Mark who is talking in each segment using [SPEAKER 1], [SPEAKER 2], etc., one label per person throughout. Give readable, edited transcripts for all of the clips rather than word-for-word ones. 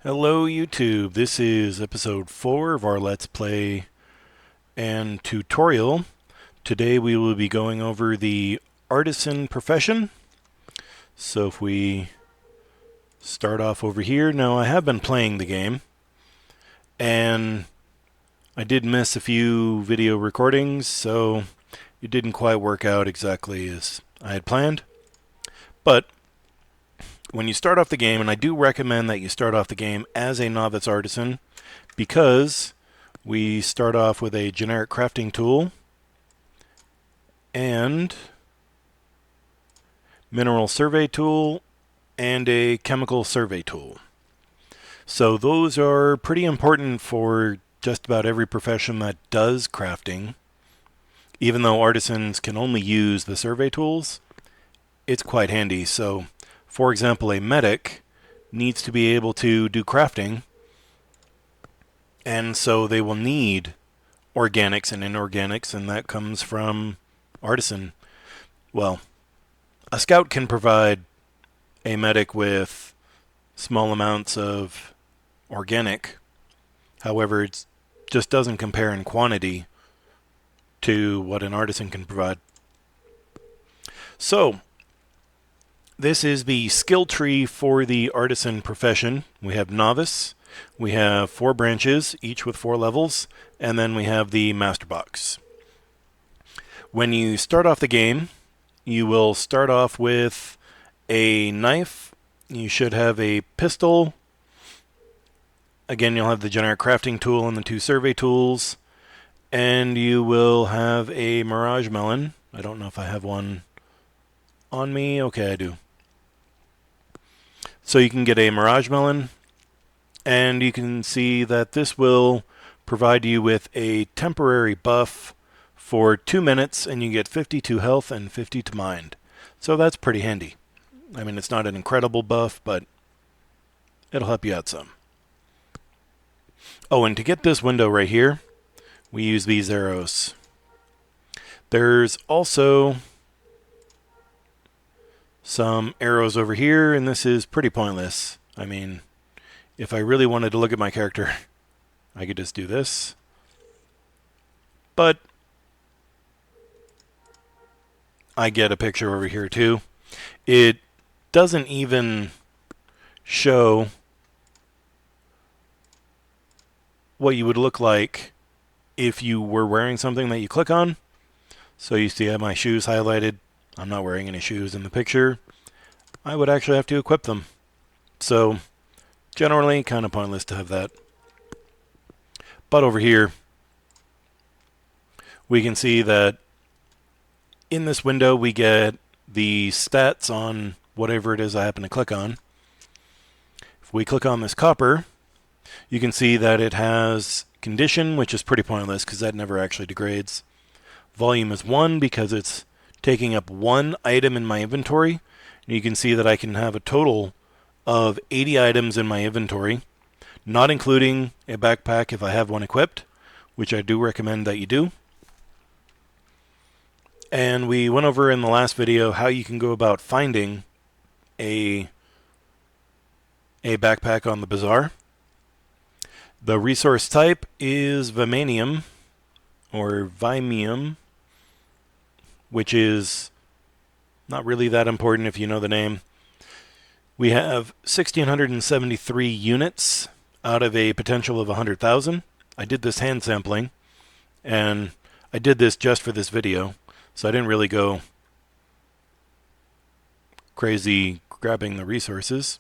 [SPEAKER 1] Hello YouTube, this is episode 4 of our Let's Play and tutorial. Today we will be going over the Artisan profession. So if we start off over here, now I have been playing the game and I did miss a few video recordings, so it didn't quite work out exactly as I had planned. But when you start off the game, and I do recommend that you start off the game as a novice artisan, because we start off with a generic crafting tool and mineral survey tool and a chemical survey tool. So those are pretty important for just about every profession that does crafting. Even though artisans can only use the survey tools, it's quite handy. So, for example, a medic needs to be able to do crafting, and so they will need organics and inorganics, and that comes from Artisan. Well, a scout can provide a medic with small amounts of organic. However, it just doesn't compare in quantity to what an artisan can provide. So, this is the skill tree for the artisan profession. We have novice, we have 4 branches, each with 4 levels, and then we have the master box. When you start off the game, you will start off with a knife. You should have a pistol. Again, you'll have the generic crafting tool and the 2 survey tools. And you will have a mirage melon. I don't know if I have one on me. Okay, I do. So you can get a mirage melon, and you can see that this will provide you with a temporary buff for 2 minutes, and you get 52 health and 50 to mind. So that's pretty handy. I mean, it's not an incredible buff, but it'll help you out some. Oh, and to get this window right here, we use these arrows. There's also some arrows over here, and this is pretty pointless. I mean, if I really wanted to look at my character, I could just do this. But I get a picture over here too. It doesn't even show what you would look like if you were wearing something that you click on. So you see I have my shoes highlighted. I'm not wearing any shoes in the picture. I would actually have to equip them. So generally kind of pointless to have that. But over here, we can see that in this window we get the stats on whatever it is I happen to click on. If we click on this copper, you can see that it has condition, which is pretty pointless because that never actually degrades. Volume is 1 because it's taking up 1 item in my inventory. And you can see that I can have a total of 80 items in my inventory, not including a backpack if I have one equipped, which I do recommend that you do. And we went over in the last video how you can go about finding a backpack on the bazaar. The resource type is Vimanium, or Vimium, which is not really that important if you know the name. We have 1,673 units out of a potential of 100,000. I did this hand sampling, and I did this just for this video, so I didn't really go crazy grabbing the resources.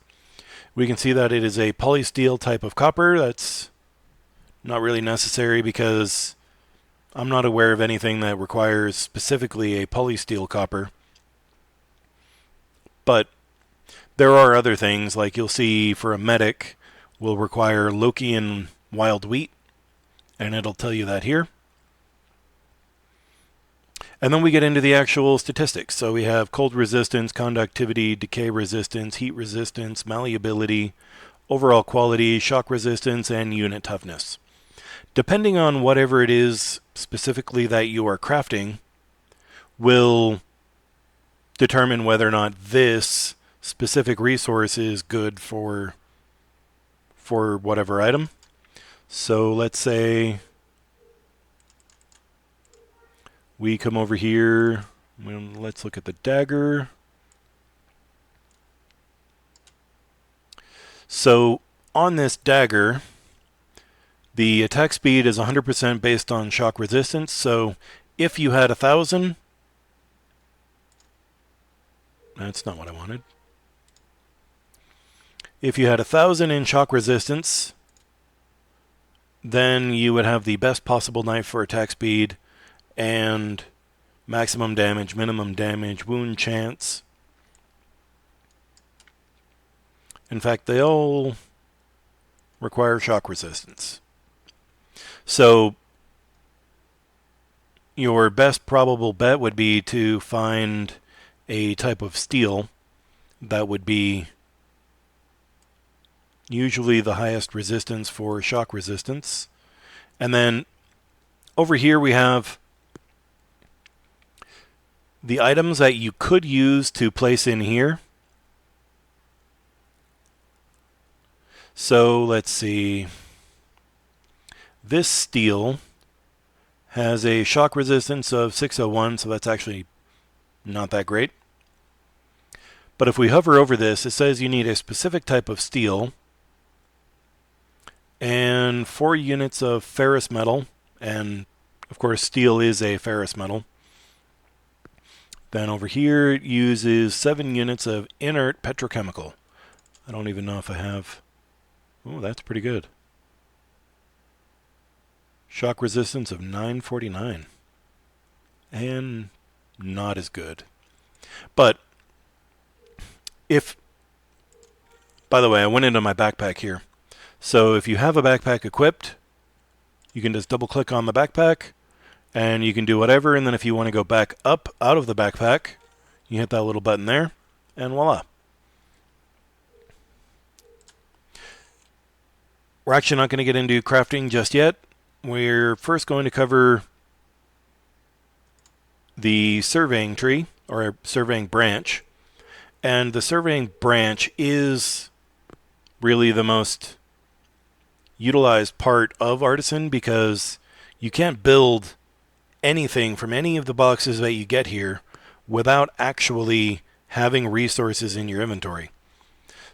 [SPEAKER 1] We can see that it is a polysteel type of copper. That's not really necessary because I'm not aware of anything that requires specifically a polysteel copper. But there are other things, like you'll see for a medic will require Loki and wild wheat, and it'll tell you that here. And then we get into the actual statistics. So we have cold resistance, conductivity, decay resistance, heat resistance, malleability, overall quality, shock resistance, and unit toughness. Depending on whatever it is specifically that you are crafting, will determine whether or not this specific resource is good for for whatever item. So let's say we come over here. Let's look at the dagger. So on this dagger, the attack speed is 100% based on shock resistance. So if you had 1,000, that's not what I wanted. If you had 1,000 in shock resistance, then you would have the best possible knife for attack speed and maximum damage, minimum damage, wound chance. In fact, they all require shock resistance. So your best probable bet would be to find a type of steel that would be usually the highest resistance for shock resistance. And then over here we have the items that you could use to place in here. So let's see. This steel has a shock resistance of 601, so that's actually not that great. But if we hover over this, it says you need a specific type of steel and 4 units of ferrous metal, and of course steel is a ferrous metal. Then over here it uses 7 units of inert petrochemical. I don't even know if I have... Oh, that's pretty good. Shock resistance of 949. And not as good. But if... By the way, I went into my backpack here. So if you have a backpack equipped, you can just double click on the backpack and you can do whatever. And then if you want to go back up out of the backpack, you hit that little button there and voila. We're actually not going to get into crafting just yet. We're first going to cover the surveying tree, or surveying branch. And the surveying branch is really the most utilized part of Artisan because you can't build anything from any of the boxes that you get here without actually having resources in your inventory.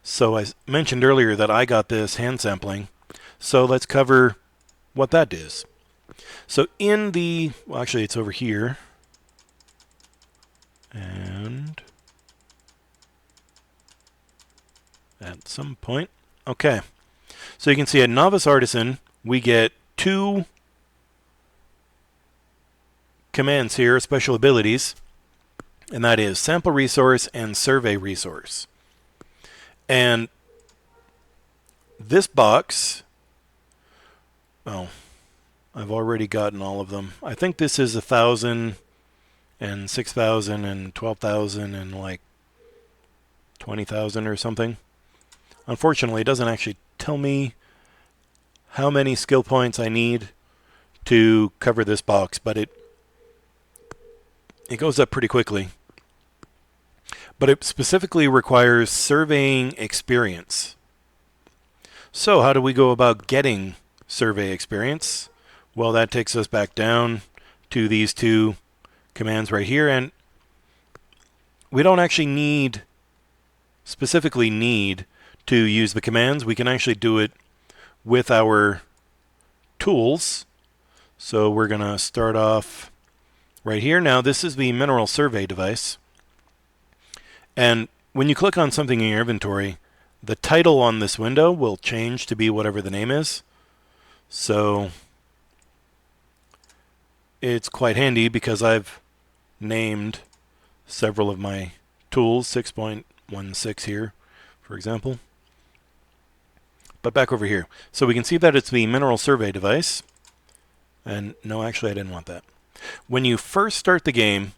[SPEAKER 1] So I mentioned earlier that I got this hand sampling. So let's cover what that is. So in the... Well, actually, it's over here. And at some point... Okay. So you can see at Novice Artisan, we get 2 commands here, special abilities. And that is Sample Resource and Survey Resource. And this box... Oh, I've already gotten all of them. I think this is 1,000 and 6,000 and 12,000 and like 20,000 or something. Unfortunately, it doesn't actually tell me how many skill points I need to cover this box, but it goes up pretty quickly. But it specifically requires surveying experience. So how do we go about getting survey experience? Well, that takes us back down to these 2 commands right here, and we don't actually specifically need to use the commands. We can actually do it with our tools. So we're going to start off right here. Now, this is the mineral survey device. And when you click on something in your inventory, the title on this window will change to be whatever the name is. So it's quite handy because I've named several of my tools, 6.16 here, for example. But back over here. So we can see that it's the mineral survey device. And no, actually I didn't want that. When you first start the game,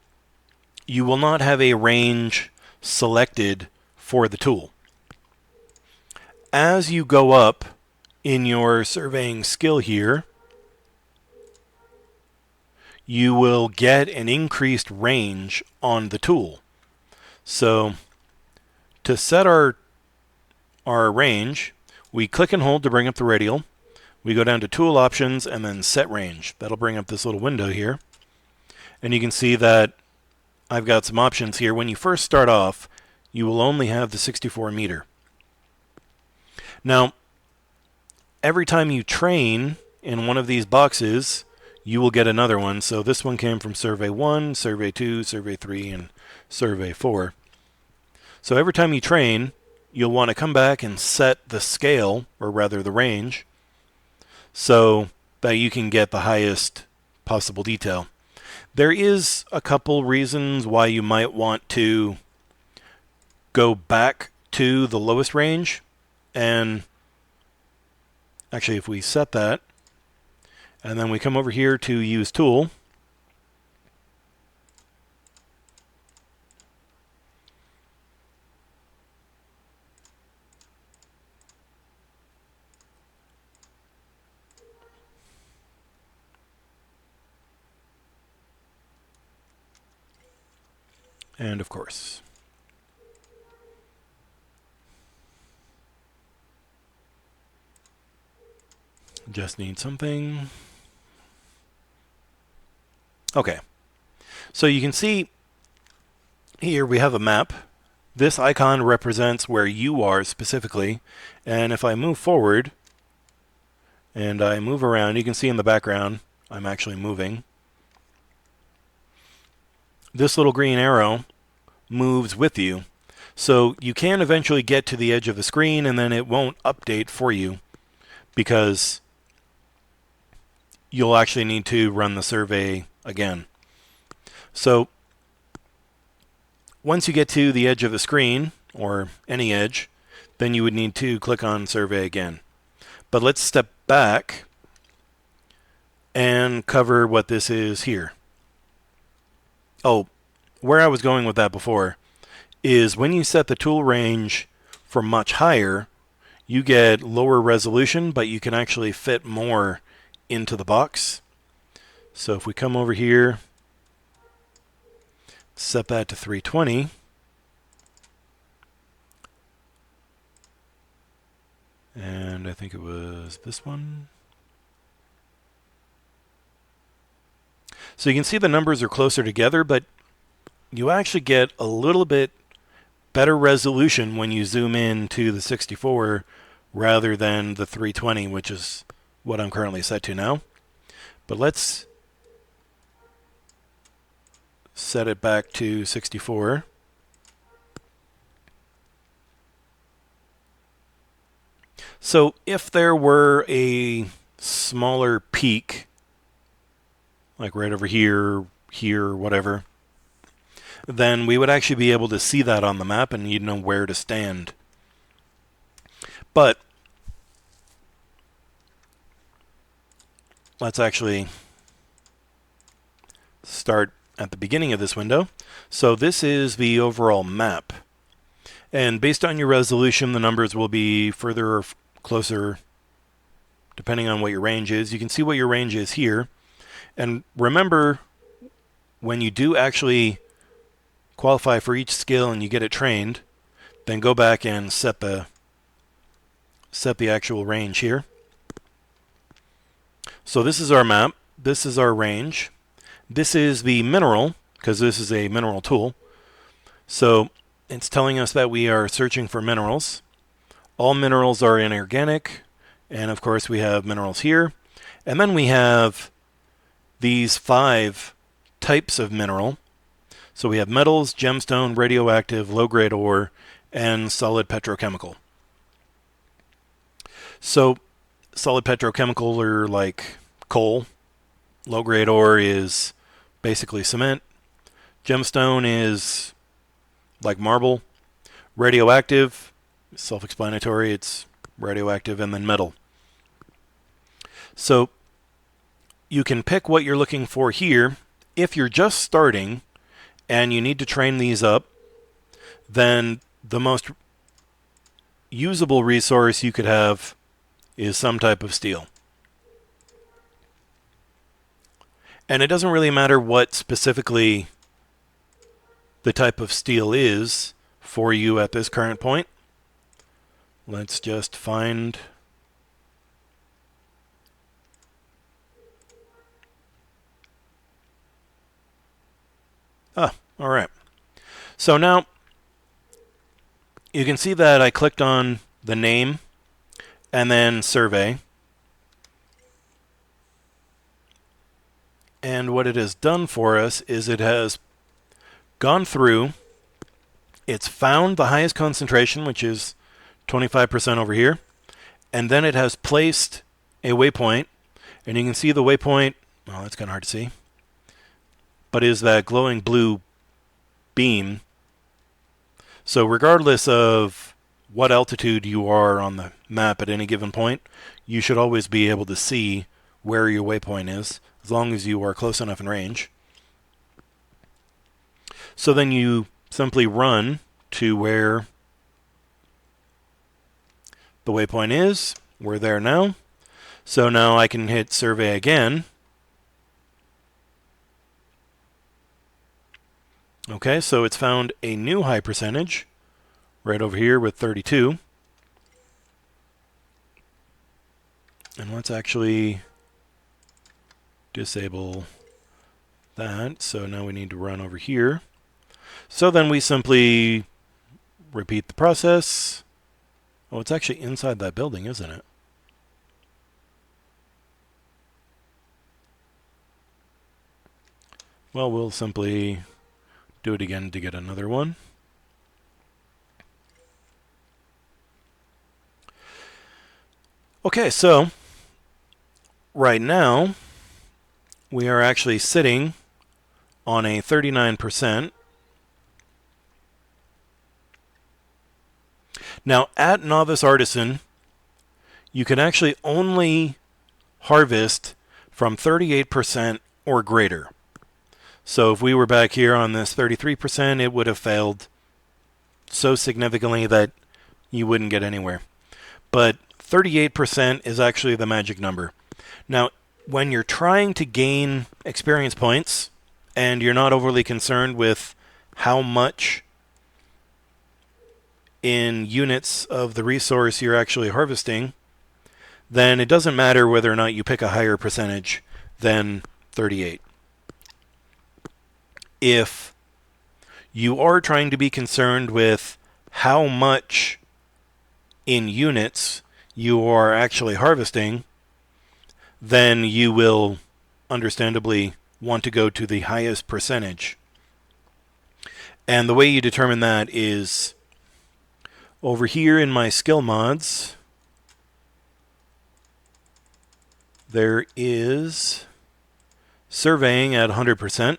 [SPEAKER 1] you will not have a range selected for the tool. As you go up in your surveying skill here, you will get an increased range on the tool. So to set our range, We click and hold to bring up the radial. We go down to Tool Options and then Set Range. That'll bring up this little window here. And you can see that I've got some options here. When you first start off, you will only have the 64 meter. Now, every time you train in one of these boxes, you will get another one. So this one came from Survey 1, Survey 2, Survey 3, and Survey 4. So every time you train, you'll want to come back and set the scale, or rather the range, so that you can get the highest possible detail. There is a couple reasons why you might want to go back to the lowest range. And actually, if we set that, and then we come over here to Use Tool, and of course, just need something. Okay, so you can see here we have a map. This icon represents where you are specifically, and if I move forward and I move around, you can see in the background I'm actually moving. This little green arrow moves with you, so you can eventually get to the edge of the screen and then it won't update for you because you'll actually need to run the survey again. So once you get to the edge of the screen, or any edge, then you would need to click on survey again. But let's step back and cover what this is here. Oh, where I was going with that before is when you set the tool range for much higher, you get lower resolution, but you can actually fit more into the box. So if we come over here, set that to 320, and I think it was this one. So you can see the numbers are closer together, but you actually get a little bit better resolution when you zoom in to the 64 rather than the 320, which is what I'm currently set to now. But let's set it back to 64. So if there were a smaller peak, like right over here, here, whatever, then we would actually be able to see that on the map and you'd know where to stand. But let's actually start at the beginning of this window. So this is the overall map. And based on your resolution, the numbers will be further or closer depending on what your range is. You can see what your range is here. And remember, when you do actually qualify for each skill and you get it trained, then go back and set the actual range here. So this is our map. This is our range. This is the mineral, because this is a mineral tool. So it's telling us that we are searching for minerals. All minerals are inorganic, and of course we have minerals here. And then we have these 5 types of mineral. So we have metals, gemstone, radioactive, low-grade ore, and solid petrochemical. So solid petrochemical are like coal. Low-grade ore is basically cement. Gemstone is like marble. Radioactive, self-explanatory, it's radioactive, and then metal. So you can pick what you're looking for here. If you're just starting and you need to train these up, then the most usable resource you could have is some type of steel. And it doesn't really matter what specifically the type of steel is for you at this current point. Let's just find... alright. So now, you can see that I clicked on the name and then survey. And what it has done for us is it has gone through, it's found the highest concentration, which is 25% over here, and then it has placed a waypoint, and you can see the waypoint, well, that's kind of hard to see, but is that glowing blue beam. So regardless of what altitude you are on the map at any given point, you should always be able to see where your waypoint is, as long as you are close enough in range. So then you simply run to where the waypoint is. We're there now. So now I can hit survey again. Okay, so it's found a new high percentage right over here with 32. And let's actually disable that. So now we need to run over here. So then we simply repeat the process. Oh, it's actually inside that building, isn't it? Well, we'll simply do it again to get another one. Okay, so right now we are actually sitting on a 39%. Now, at Novice Artisan, you can actually only harvest from 38% or greater. So if we were back here on this 33%, it would have failed so significantly that you wouldn't get anywhere. But 38% is actually the magic number. Now, when you're trying to gain experience points and you're not overly concerned with how much in units of the resource you're actually harvesting, then it doesn't matter whether or not you pick a higher percentage than 38. If you are trying to be concerned with how much in units you are actually harvesting, then you will understandably want to go to the highest percentage. And the way you determine that is over here in my skill mods, there is surveying at 100%.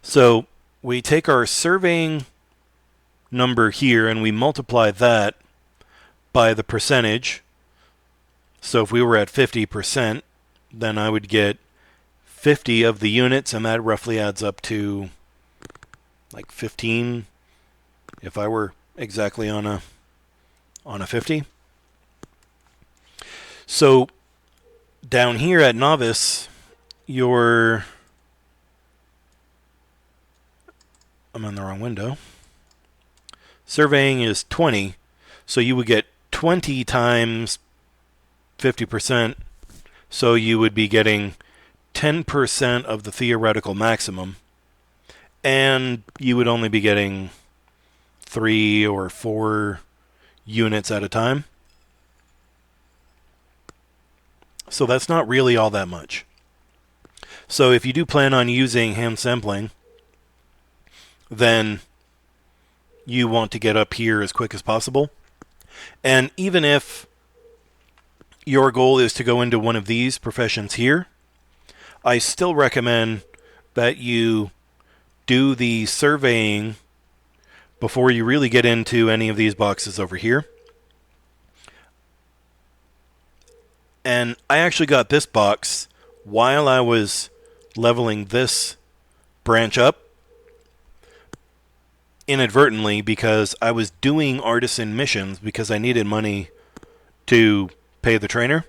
[SPEAKER 1] So we take our surveying number here and we multiply that by the percentage. So if we were at 50%, then I would get 50 of the units, and that roughly adds up to like 15 if I were exactly on a 50. So down here at Novice, I'm in the wrong window. Surveying is 20, so you would get 20 times 50%, so you would be getting 10% of the theoretical maximum, and you would only be getting 3 or 4 units at a time. So that's not really all that much. So if you do plan on using hand sampling, then you want to get up here as quick as possible. And even if your goal is to go into one of these professions here, I still recommend that you do the surveying before you really get into any of these boxes over here. And I actually got this box while I was leveling this branch up inadvertently, because I was doing artisan missions because I needed money to pay the trainer.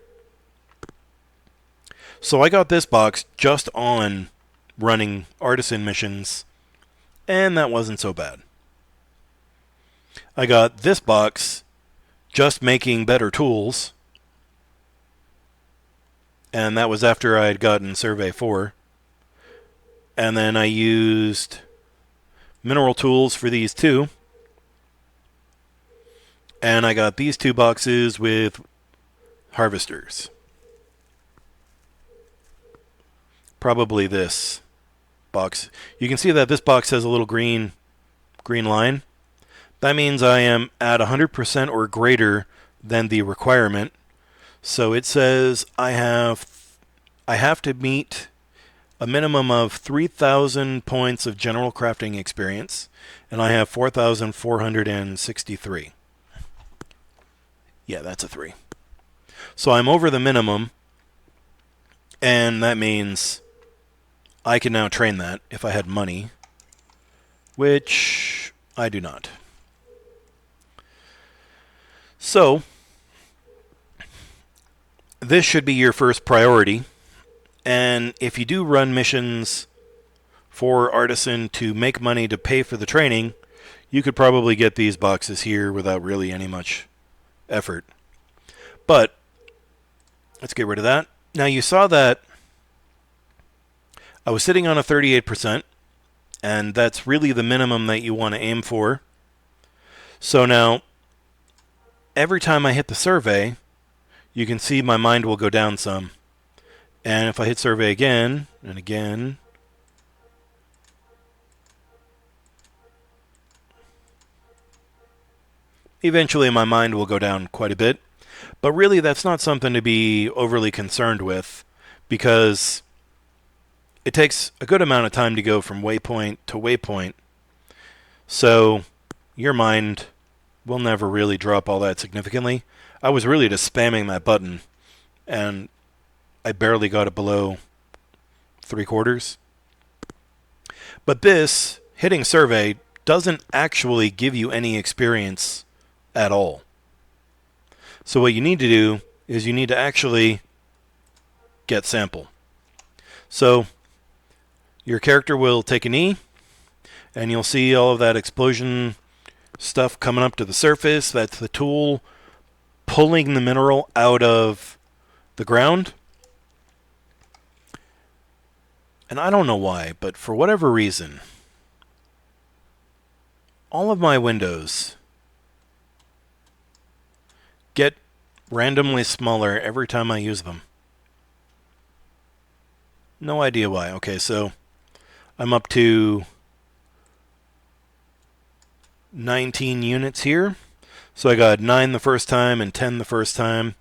[SPEAKER 1] So I got this box just on running artisan missions, and that wasn't so bad. I got this box just making better tools. And that was after I had gotten Survey 4. And then I used mineral tools for these two. And I got these 2 boxes with harvesters. Probably this box. You can see that this box has a little green line. That means I am at 100% or greater than the requirement. So it says I have to meet a minimum of 3,000 points of general crafting experience, and I have 4,463. Yeah, that's a 3. So I'm over the minimum, and that means I can now train that if I had money, which I do not. So this should be your first priority. And if you do run missions for Artisan to make money to pay for the training, you could probably get these boxes here without really any much effort. But let's get rid of that. Now you saw that I was sitting on a 38%, and that's really the minimum that you want to aim for. So now, every time I hit the survey, you can see my mind will go down some. And if I hit survey again and again, eventually my mind will go down quite a bit. But really, that's not something to be overly concerned with, because it takes a good amount of time to go from waypoint to waypoint. So your mind will never really drop all that significantly. I was really just spamming that button, and I barely got it below 3/4. But this, hitting survey, doesn't actually give you any experience at all. So what you need to do is you need to actually get sample. So your character will take an E, and you'll see all of that explosion stuff coming up to the surface. That's the tool pulling the mineral out of the ground. And I don't know why, but for whatever reason, all of my windows get randomly smaller every time I use them. No idea why. Okay, so I'm up to 19 units here. So I got 9 the first time and 10 the first time.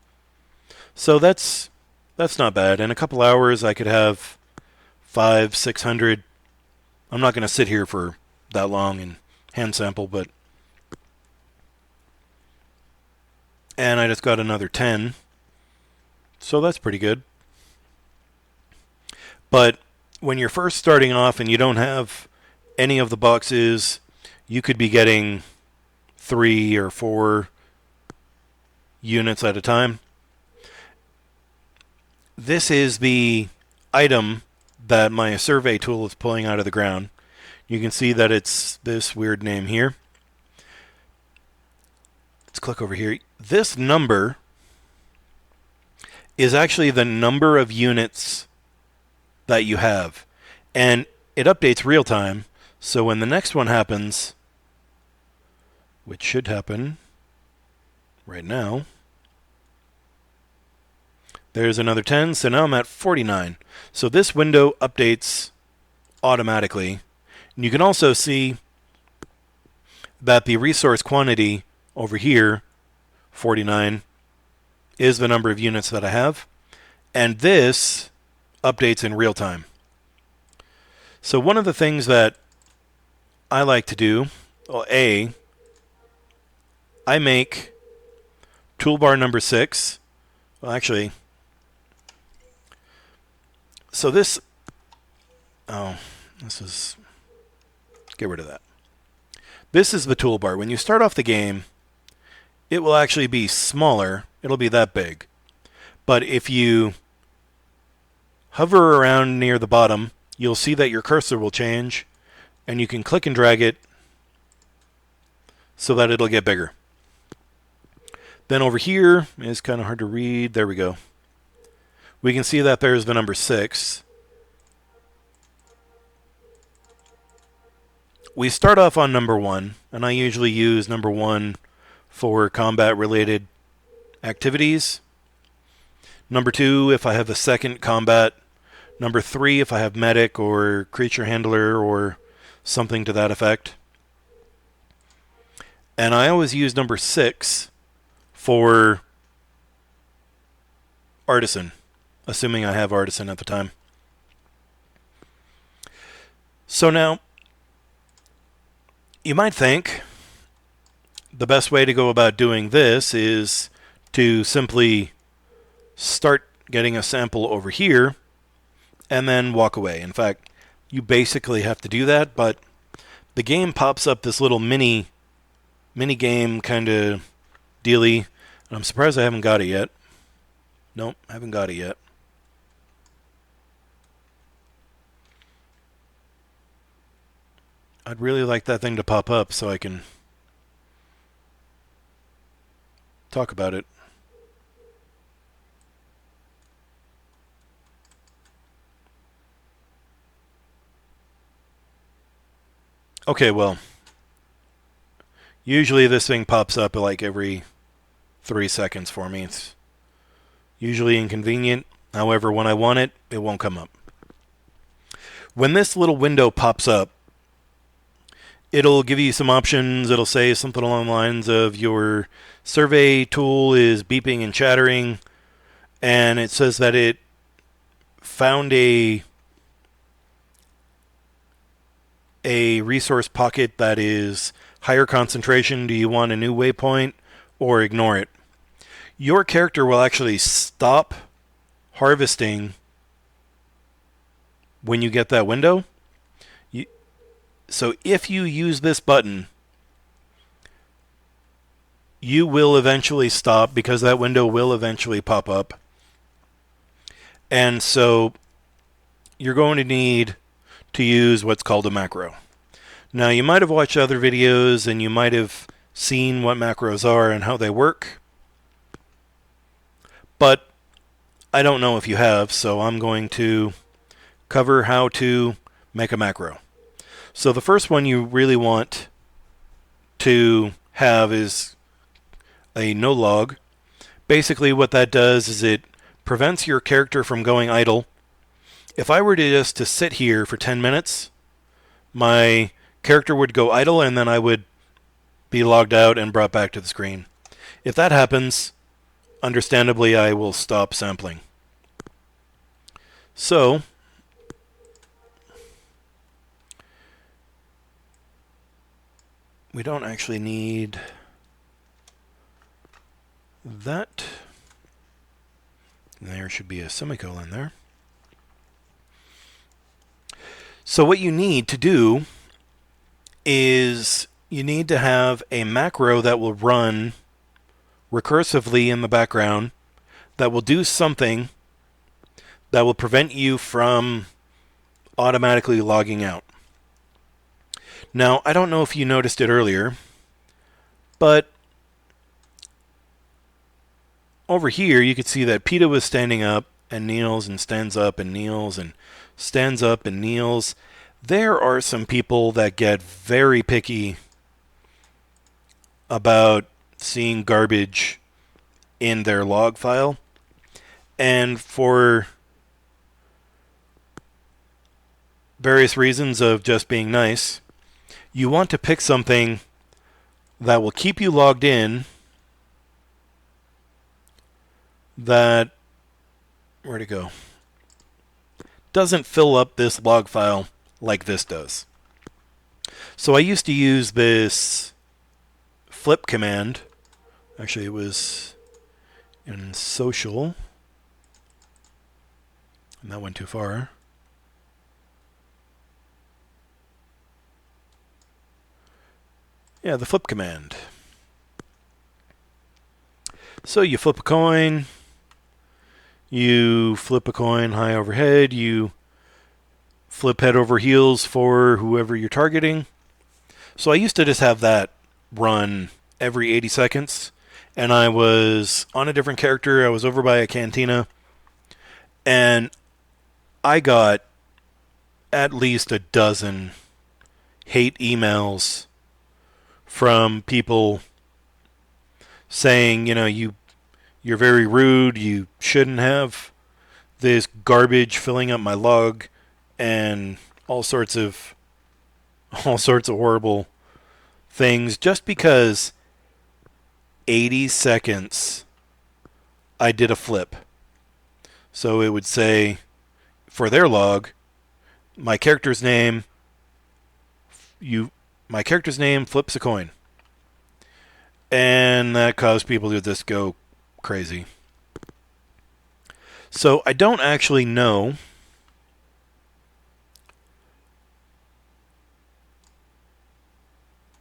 [SPEAKER 1] So that's not bad. In a couple hours I could have 500-600. I'm not going to sit here for that long and hand sample, but and I just got another 10. So that's pretty good. But when you're first starting off and you don't have any of the boxes, you could be getting 3 or 4 units at a time. This is the item that my survey tool is pulling out of the ground. You can see that it's this weird name here. Let's click over here. This number is actually the number of units that you have. And it updates real time. So when the next one happens, which should happen right now, there's another 10. So now I'm at 49. So this window updates automatically. And you can also see that the resource quantity over here, 49, is the number of units that I have. And this updates in real time. So one of the things that I like to do, well, I make toolbar number 6. Well, actually, so this is, get rid of that. This is the toolbar. When you start off the game, it will actually be smaller. It'll be that big. But if you hover around near the bottom, you'll see that your cursor will change, and you can click and drag it so that it'll get bigger. Then over here is kind of hard to read. There we go. We can see that there's the number 6. We start off on number 1, and I usually use number 1 for combat-related activities. Number 2 if I have a second combat. Number 3 if I have medic or creature handler or something to that effect. And I always use number 6 for Artisan, assuming I have Artisan at the time. So now, you might think the best way to go about doing this is to simply start getting a sample over here and then walk away. In fact, you basically have to do that, but the game pops up this little mini game kind of dealy. I'm surprised I haven't got it yet. Nope, haven't got it yet. I'd really like that thing to pop up so I can talk about it. Okay, well, usually this thing pops up like every 3 seconds for me. It's usually inconvenient. However, when I want it, it won't come up. When this little window pops up, it'll give you some options. It'll say something along the lines of your survey tool is beeping and chattering, and it says that it found a resource pocket that is higher concentration. Do you want a new waypoint or ignore it? Your character will actually stop harvesting when you get that window. So if you use this button, you will eventually stop because that window will eventually pop up. And so you're going to need to use what's called a macro. Now, you might have watched other videos and you might have seen what macros are and how they work, but I don't know if you have, so I'm going to cover how to make a macro. So the first one you really want to have is a no log. Basically what that does is it prevents your character from going idle. If I were to just to sit here for 10 minutes, my character would go idle and then I would be logged out and brought back to the screen. If that happens, understandably I will stop sampling. So we don't actually need that. There should be a semicolon there. So what you need to do is you need to have a macro that will run recursively in the background that will do something that will prevent you from automatically logging out. Now, I don't know if you noticed it earlier, but over here you could see that PETA was standing up and kneels and stands up and kneels and stands up and kneels. There are some people that get very picky about seeing garbage in their log file, and for various reasons of just being nice, you want to pick something that will keep you logged in, that, where'd it go, doesn't fill up this log file like this does. So I used to use this flip command. Actually, it was in social, and that went too far. Yeah, the flip command. So you flip a coin, you flip a coin high overhead, you flip head over heels for whoever you're targeting. So I used to just have that run every 80 seconds, and I was on a different character. I was over by a cantina, and I got at least a dozen hate emails from people saying, you're very rude. You shouldn't have this garbage filling up my log, and all sorts of horrible things, just because 80 seconds I did a flip. So it would say for their log, my character's name flips a coin. And that caused people to just go crazy. So I don't actually know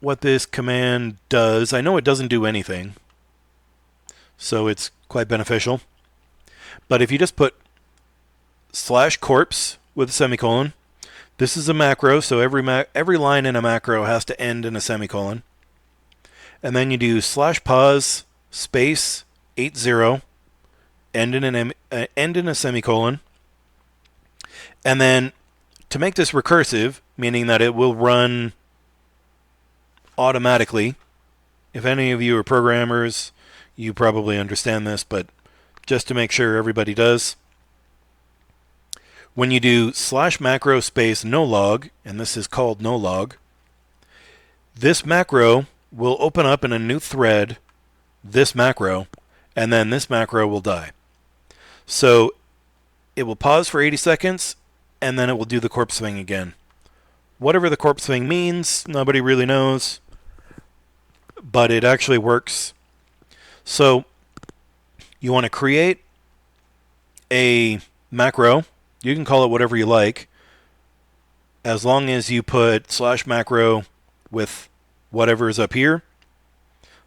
[SPEAKER 1] what this command does. I know it doesn't do anything, so it's quite beneficial. But if you just put /corpse with a semicolon, this is a macro, so every line in a macro has to end in a semicolon. And then you do /pause space 80, end in a semicolon. And then to make this recursive, meaning that it will run automatically. If any of you are programmers, you probably understand this, but just to make sure everybody does, when you do /macro space nolog, and this is called nolog, this macro will open up in a new thread this macro, and then this macro will die. So it will pause for 80 seconds, and then it will do the corpse thing again. Whatever the corpse thing means, nobody really knows, but it actually works. So you want to create a macro. You can call it whatever you like, as long as you put /macro with whatever is up here,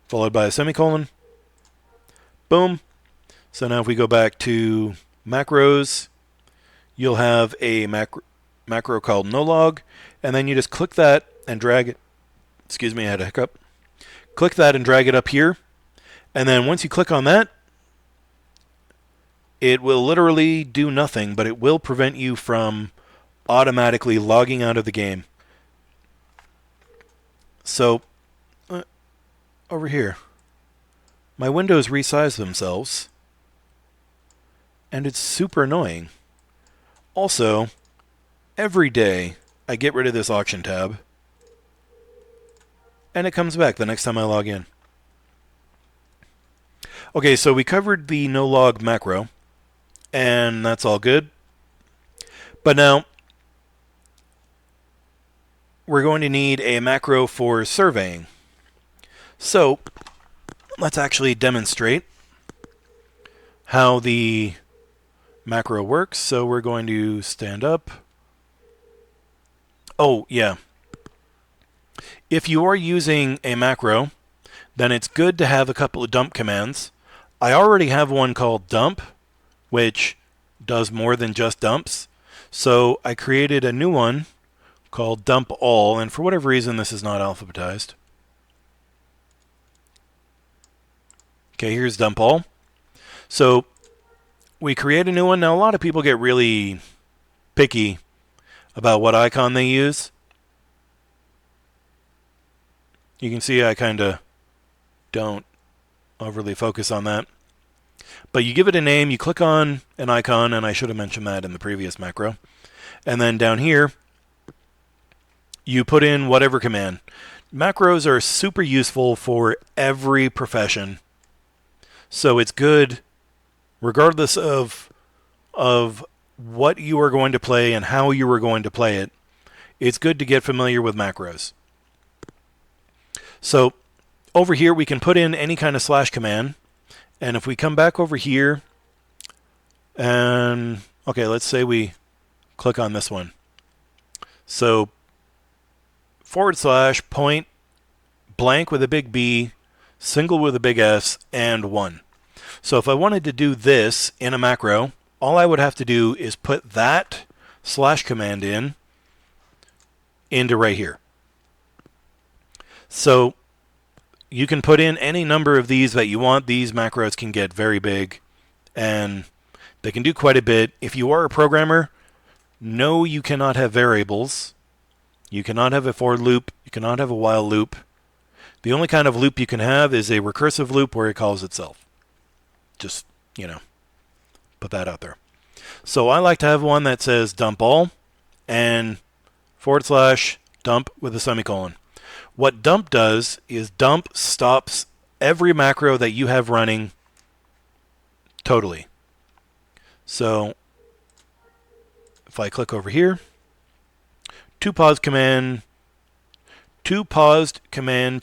[SPEAKER 1] followed by a semicolon. Boom. So now if we go back to macros, you'll have a macro called nolog, and then you just click that and drag it. Excuse me, I had a hiccup. Click that and drag it up here. And then once you click on that, it will literally do nothing, but it will prevent you from automatically logging out of the game. So, over here, my windows resize themselves, and it's super annoying. Also, every day I get rid of this auction tab, and it comes back the next time I log in. Okay, so we covered the nolog macro, and that's all good. But now, we're going to need a macro for surveying. So, let's actually demonstrate how the macro works. So we're going to stand up. Oh, yeah. If you are using a macro, then it's good to have a couple of dump commands. I already have one called dump, which does more than just dumps. So I created a new one called dump all, and for whatever reason this is not alphabetized. Okay, here's dump all. So we create a new one. Now a lot of people get really picky about what icon they use. You can see I kind of don't overly focus on that. But you give it a name, you click on an icon, and I should have mentioned that in the previous macro. And then down here, you put in whatever command. Macros are super useful for every profession. So it's good, regardless of what you are going to play and how you are going to play it, it's good to get familiar with macros. So over here, we can put in any kind of / command. And if we come back over here, and okay, let's say we click on this one. So / point blank with a big B, single with a big S, and 1. So if I wanted to do this in a macro, all I would have to do is put that / command into right here. So you can put in any number of these that you want. These macros can get very big, and they can do quite a bit. If you are a programmer, no, you cannot have variables. You cannot have a for loop. You cannot have a while loop. The only kind of loop you can have is a recursive loop where it calls itself. Just, put that out there. So I like to have one that says dump all and / dump with a semicolon. What dump does is dump stops every macro that you have running totally. So if I click over here, two paused command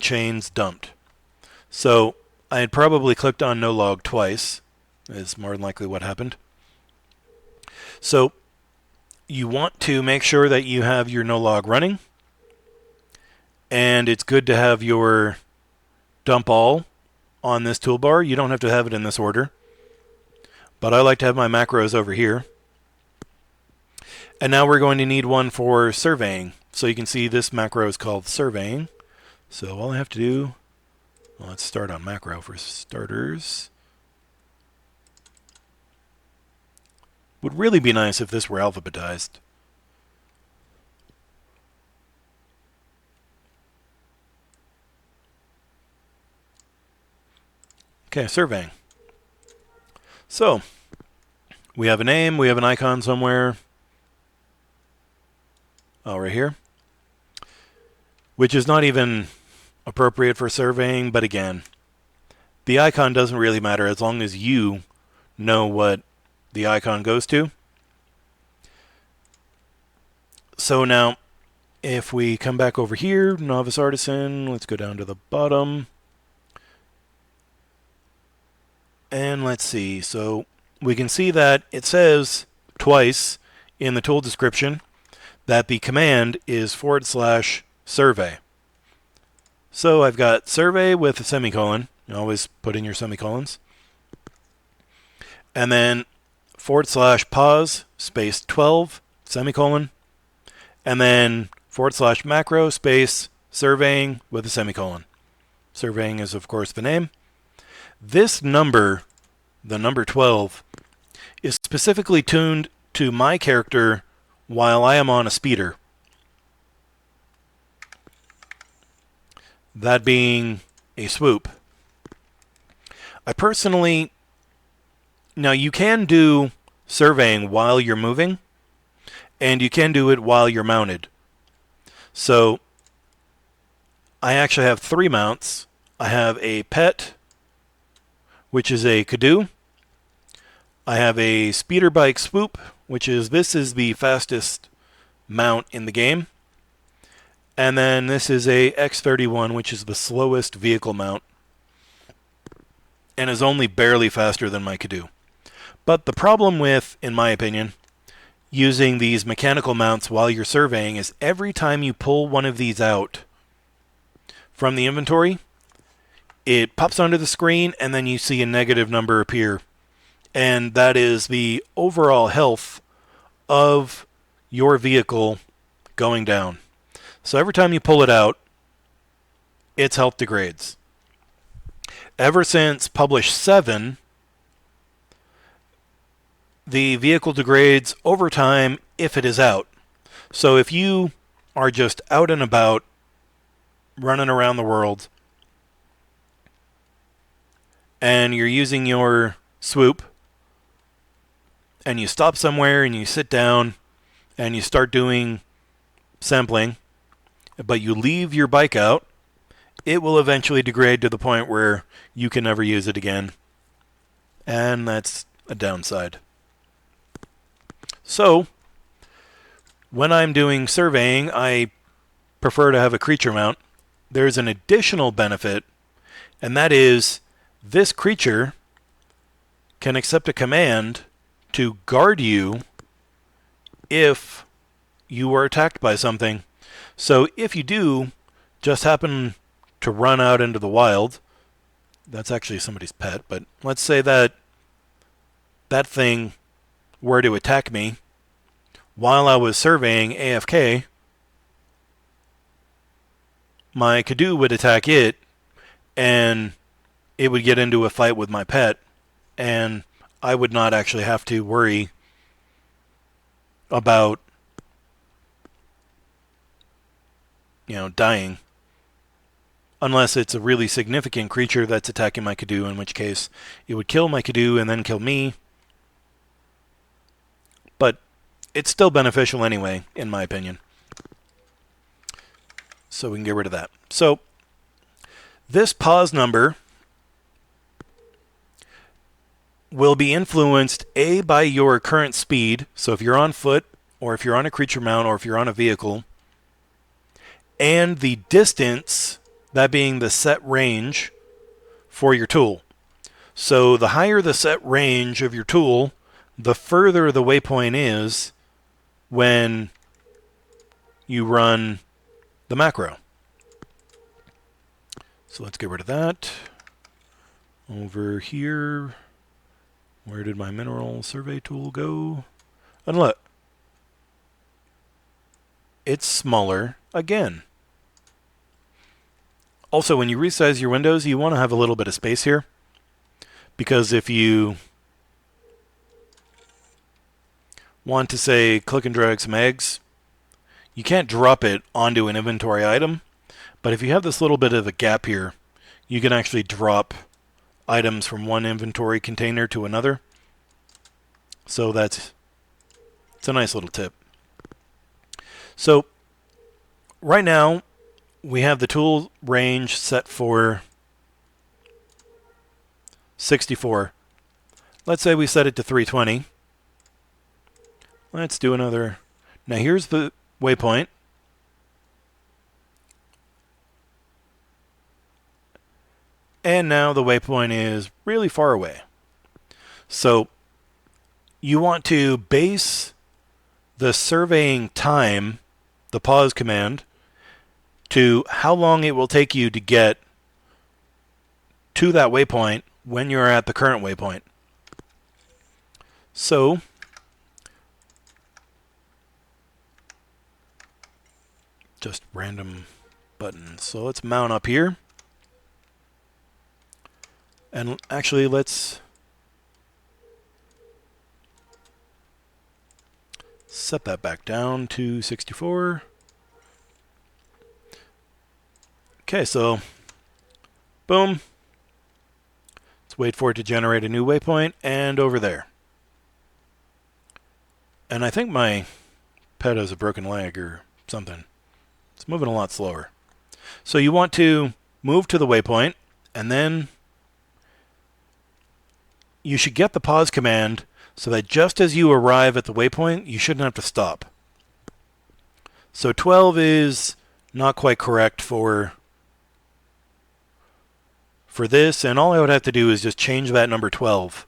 [SPEAKER 1] chains dumped. So I had probably clicked on no log twice, is more than likely what happened. So you want to make sure that you have your no log running, and it's good to have your dump all on this toolbar. You don't have to have it in this order, but I like to have my macros over here. And now we're going to need one for surveying. So you can see this macro is called surveying. So all I have to do, let's start on macro for starters. Would really be nice if this were alphabetized. Okay, surveying. So we have a name, we have an icon somewhere. Oh, right here. Which is not even appropriate for surveying, but again, the icon doesn't really matter as long as you know what the icon goes to. So now, if we come back over here, Novice Artisan, let's go down to the bottom. And let's see, so we can see that it says twice in the tool description that the command is / survey. So I've got survey with a semicolon. You always put in your semicolons. And then / pause space 12 semicolon. And then / macro space surveying with a semicolon. Surveying is, of course, the name. This number, the number 12, is specifically tuned to my character while I am on a speeder. That being a swoop. I personally, now you can do surveying while you're moving, and you can do it while you're mounted. So I actually have 3 mounts. I have a pet, which is a Kadoo. I have a speeder bike swoop, which is, this is the fastest mount in the game. And then this is a X31, which is the slowest vehicle mount, and is only barely faster than my Kadoo. But the problem with, in my opinion, using these mechanical mounts while you're surveying is every time you pull one of these out from the inventory, it pops onto the screen and then you see a negative number appear. And that is the overall health of your vehicle going down. So every time you pull it out, its health degrades. Ever since Publish 7, the vehicle degrades over time if it is out. So if you are just out and about, running around the world, and you're using your swoop, and you stop somewhere and you sit down and you start doing sampling, but you leave your bike out, it will eventually degrade to the point where you can never use it again. And that's a downside. So, when I'm doing surveying, I prefer to have a creature mount. There's an additional benefit, and that is this creature can accept a command to guard you if you are attacked by something. So if you do just happen to run out into the wild, that's actually somebody's pet, but let's say that that thing were to attack me while I was surveying AFK, my Kadoo would attack it, and it would get into a fight with my pet, and I would not actually have to worry about, dying. Unless it's a really significant creature that's attacking my Cadou, in which case it would kill my Cadou and then kill me. But it's still beneficial anyway, in my opinion. So we can get rid of that. So this pause number will be influenced, A, by your current speed. So if you're on foot, or if you're on a creature mount, or if you're on a vehicle, and the distance, that being the set range for your tool. So the higher the set range of your tool, the further the waypoint is when you run the macro. So let's get rid of that. Over here, where did my mineral survey tool go? And look, it's smaller again. Also, when you resize your windows, you want to have a little bit of space here, because if you want to, say, click and drag some eggs, you can't drop it onto an inventory item, but if you have this little bit of a gap here, you can actually drop items from one inventory container to another. So it's a nice little tip. So right now, we have the tool range set for 64. Let's say we set it to 320. Let's do another. Now here's the waypoint. And now the waypoint is really far away. So you want to base the surveying time, the pause command, to how long it will take you to get to that waypoint when you're at the current waypoint. So just random buttons. So let's mount up here. And actually, let's set that back down to 64. Okay, so boom. Let's wait for it to generate a new waypoint, and over there. And I think my pet has a broken leg or something. It's moving a lot slower. So you want to move to the waypoint, and then you should get the pause command so that just as you arrive at the waypoint, you shouldn't have to stop. So 12 is not quite correct for this, and all I would have to do is just change that number 12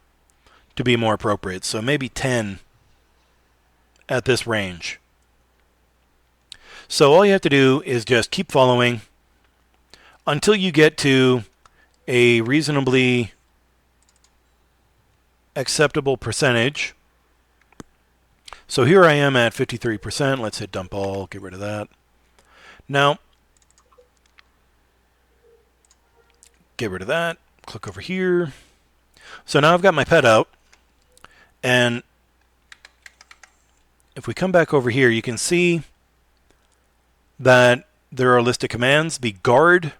[SPEAKER 1] to be more appropriate. So maybe 10 at this range. So all you have to do is just keep following until you get to a reasonably acceptable percentage. So here I am at 53%. Let's hit dump all, get rid of that. Now, get rid of that. Click over here. So now I've got my pet out. And if we come back over here, you can see that there are a list of commands. The guard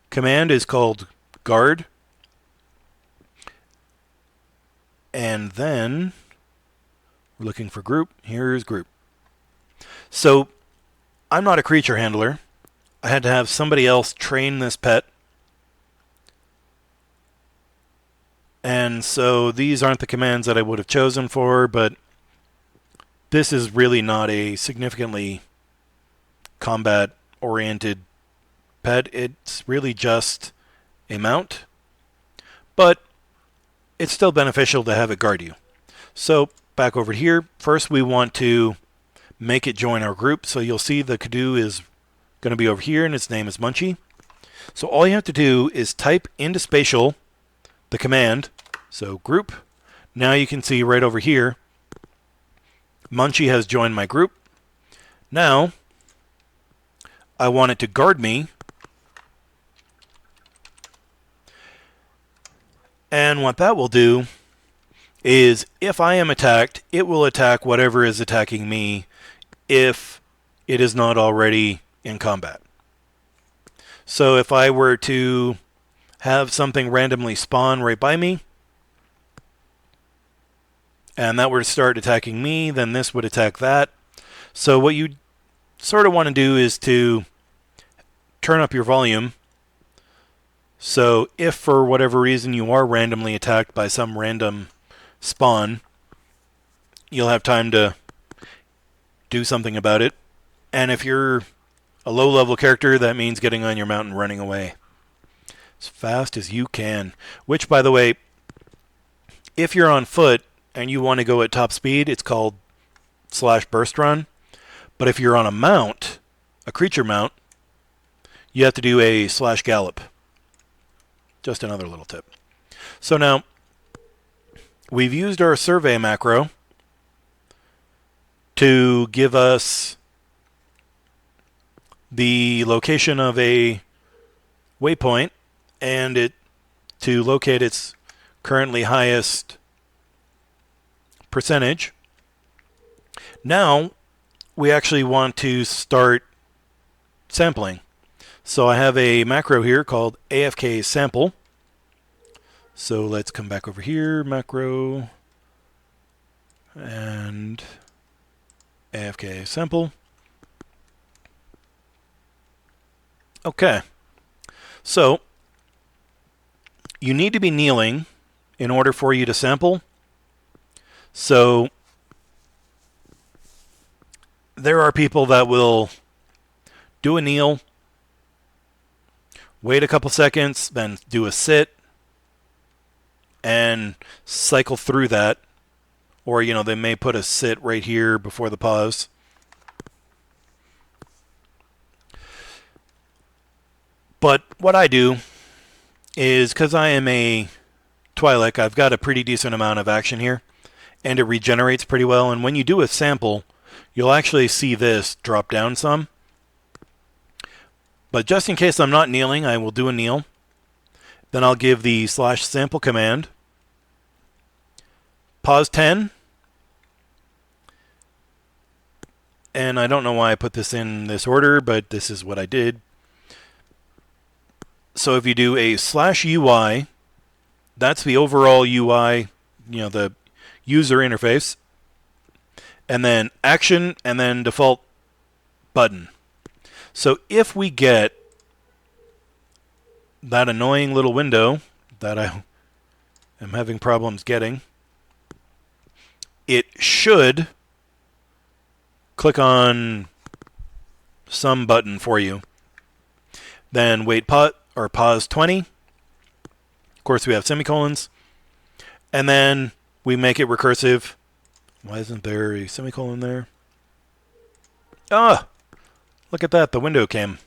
[SPEAKER 1] command is called guard. And then we're looking for group. Here's group. So I'm not a creature handler. I had to have somebody else train this pet. And so these aren't the commands that I would have chosen for, but this is really not a significantly combat-oriented pet. It's really just a mount. But it's still beneficial to have it guard you. So back over here, first we want to make it join our group. So you'll see the Cadou is going to be over here, and its name is Munchie. So all you have to do is type into Spatial the command, so group. Now you can see right over here, Munchie has joined my group. Now, I want it to guard me. And what that will do is if I am attacked, it will attack whatever is attacking me if it is not already in combat. So if I were to have something randomly spawn right by me, and that were to start attacking me, then this would attack that. So what you sort of want to do is to turn up your volume. So if for whatever reason you are randomly attacked by some random spawn, you'll have time to do something about it. And if you're a low-level character, that means getting on your mount and running away as fast as you can. Which, by the way, if you're on foot and you want to go at top speed, it's called /burst run. But if you're on a mount, a creature mount, you have to do a /gallop. Just another little tip. So now, we've used our survey macro to give us the location of a waypoint and it to locate its currently highest percentage. Now we actually want to start sampling. So I have a macro here called AFK sample. So let's come back over here, macro, and AFK sample. Okay, so you need to be kneeling in order for you to sample. So there are people that will do a kneel, wait a couple seconds, then do a sit, and cycle through that. Or, they may put a sit right here before the pause. But what I do is, because I am a Twi'lek, I've got a pretty decent amount of action here, and it regenerates pretty well. And when you do a sample, you'll actually see this drop down some. But just in case I'm not kneeling, I will do a kneel. Then I'll give the /sample command. Pause 10. And I don't know why I put this in this order, but this is what I did. So if you do a /UI, that's the overall UI, the user interface. And then action, and then default button. So if we get that annoying little window that I am having problems getting, it should click on some button for you. Then wait pause 20. Of course, we have semicolons. And then we make it recursive. Why isn't there a semicolon there? Ah! Look at that, the window came.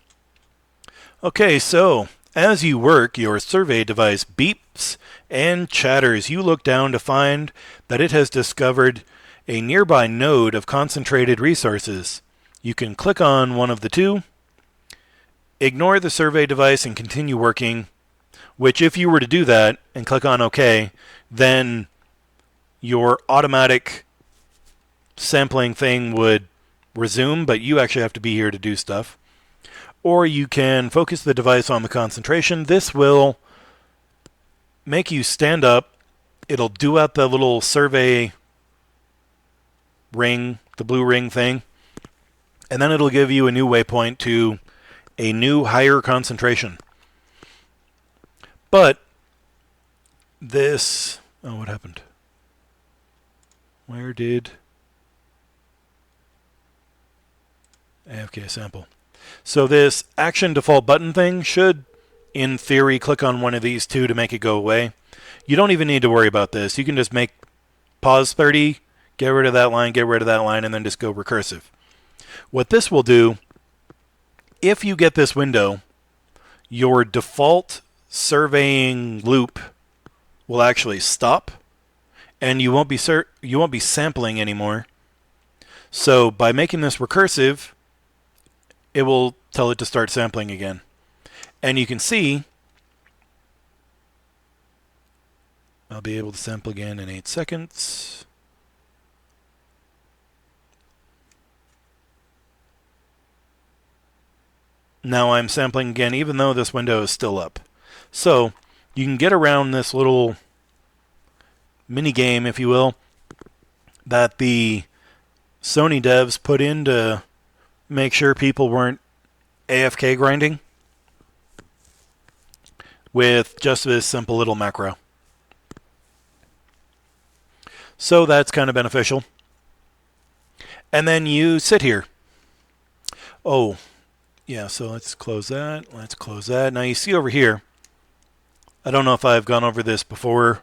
[SPEAKER 1] Okay, so as you work, your survey device beeps and chatters. You look down to find that it has discovered a nearby node of concentrated resources. You can click on one of the two, ignore the survey device, and continue working, which if you were to do that and click on OK, then your automatic sampling thing would resume, but you actually have to be here to do stuff. Or you can focus the device on the concentration. This will make you stand up. It'll do out the little survey ring, the blue ring thing, and then it'll give you a new waypoint to a new higher concentration. But this... Oh, what happened? Where did... AFK sample. So this action default button thing should, in theory, click on one of these two to make it go away. You don't even need to worry about this. You can just make pause 30, get rid of that line, and then just go recursive. What this will do, if you get this window, your default surveying loop will actually stop, and you won't be sampling anymore. So by making this recursive, it will tell it to start sampling again. And you can see I'll be able to sample again in 8 seconds. Now I'm sampling again, even though this window is still up. So you can get around this little mini game, if you will, that the Sony devs put in to make sure people weren't AFK grinding with just this simple little macro. So that's kind of beneficial. And then you sit here. Oh, yeah, so let's close that. Let's close that. Now you see over here, I don't know if I've gone over this before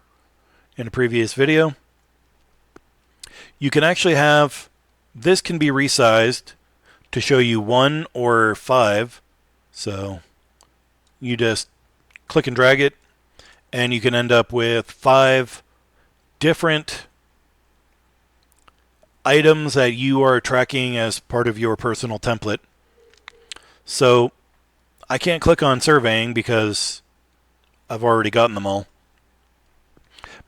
[SPEAKER 1] in a previous video. You can actually have, this can be resized to show you 1 or 5. So you just click and drag it, and you can end up with 5 different items that you are tracking as part of your personal template. So I can't click on surveying because I've already gotten them all.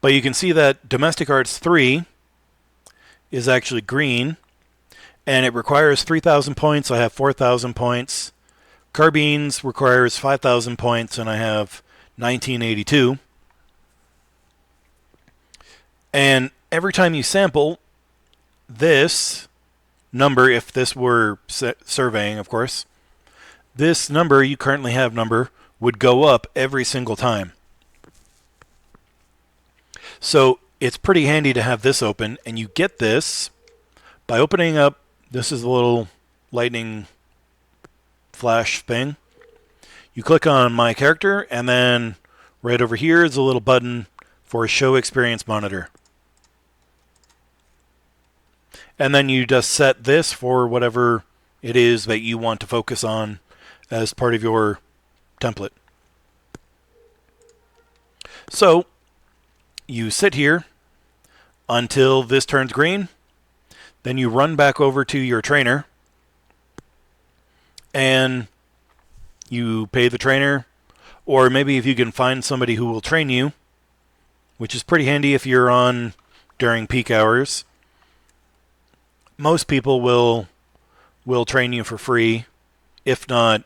[SPEAKER 1] But you can see that Domestic Arts 3 is actually green, and it requires 3,000 points. I have 4,000 points. Carbines requires 5,000 points, and I have 1982. And every time you sample, this number, if this were surveying, of course, this number, you currently have number, would go up every single time. So it's pretty handy to have this open, and you get this by opening up, this is a little lightning flash thing. You click on my character, and then right over here is a little button for Show Experience Monitor. And then you just set this for whatever it is that you want to focus on as part of your template. So you sit here until this turns green. Then you run back over to your trainer and you pay the trainer, or maybe if you can find somebody who will train you, which is pretty handy if you're on during peak hours. Most people will train you for free, if not,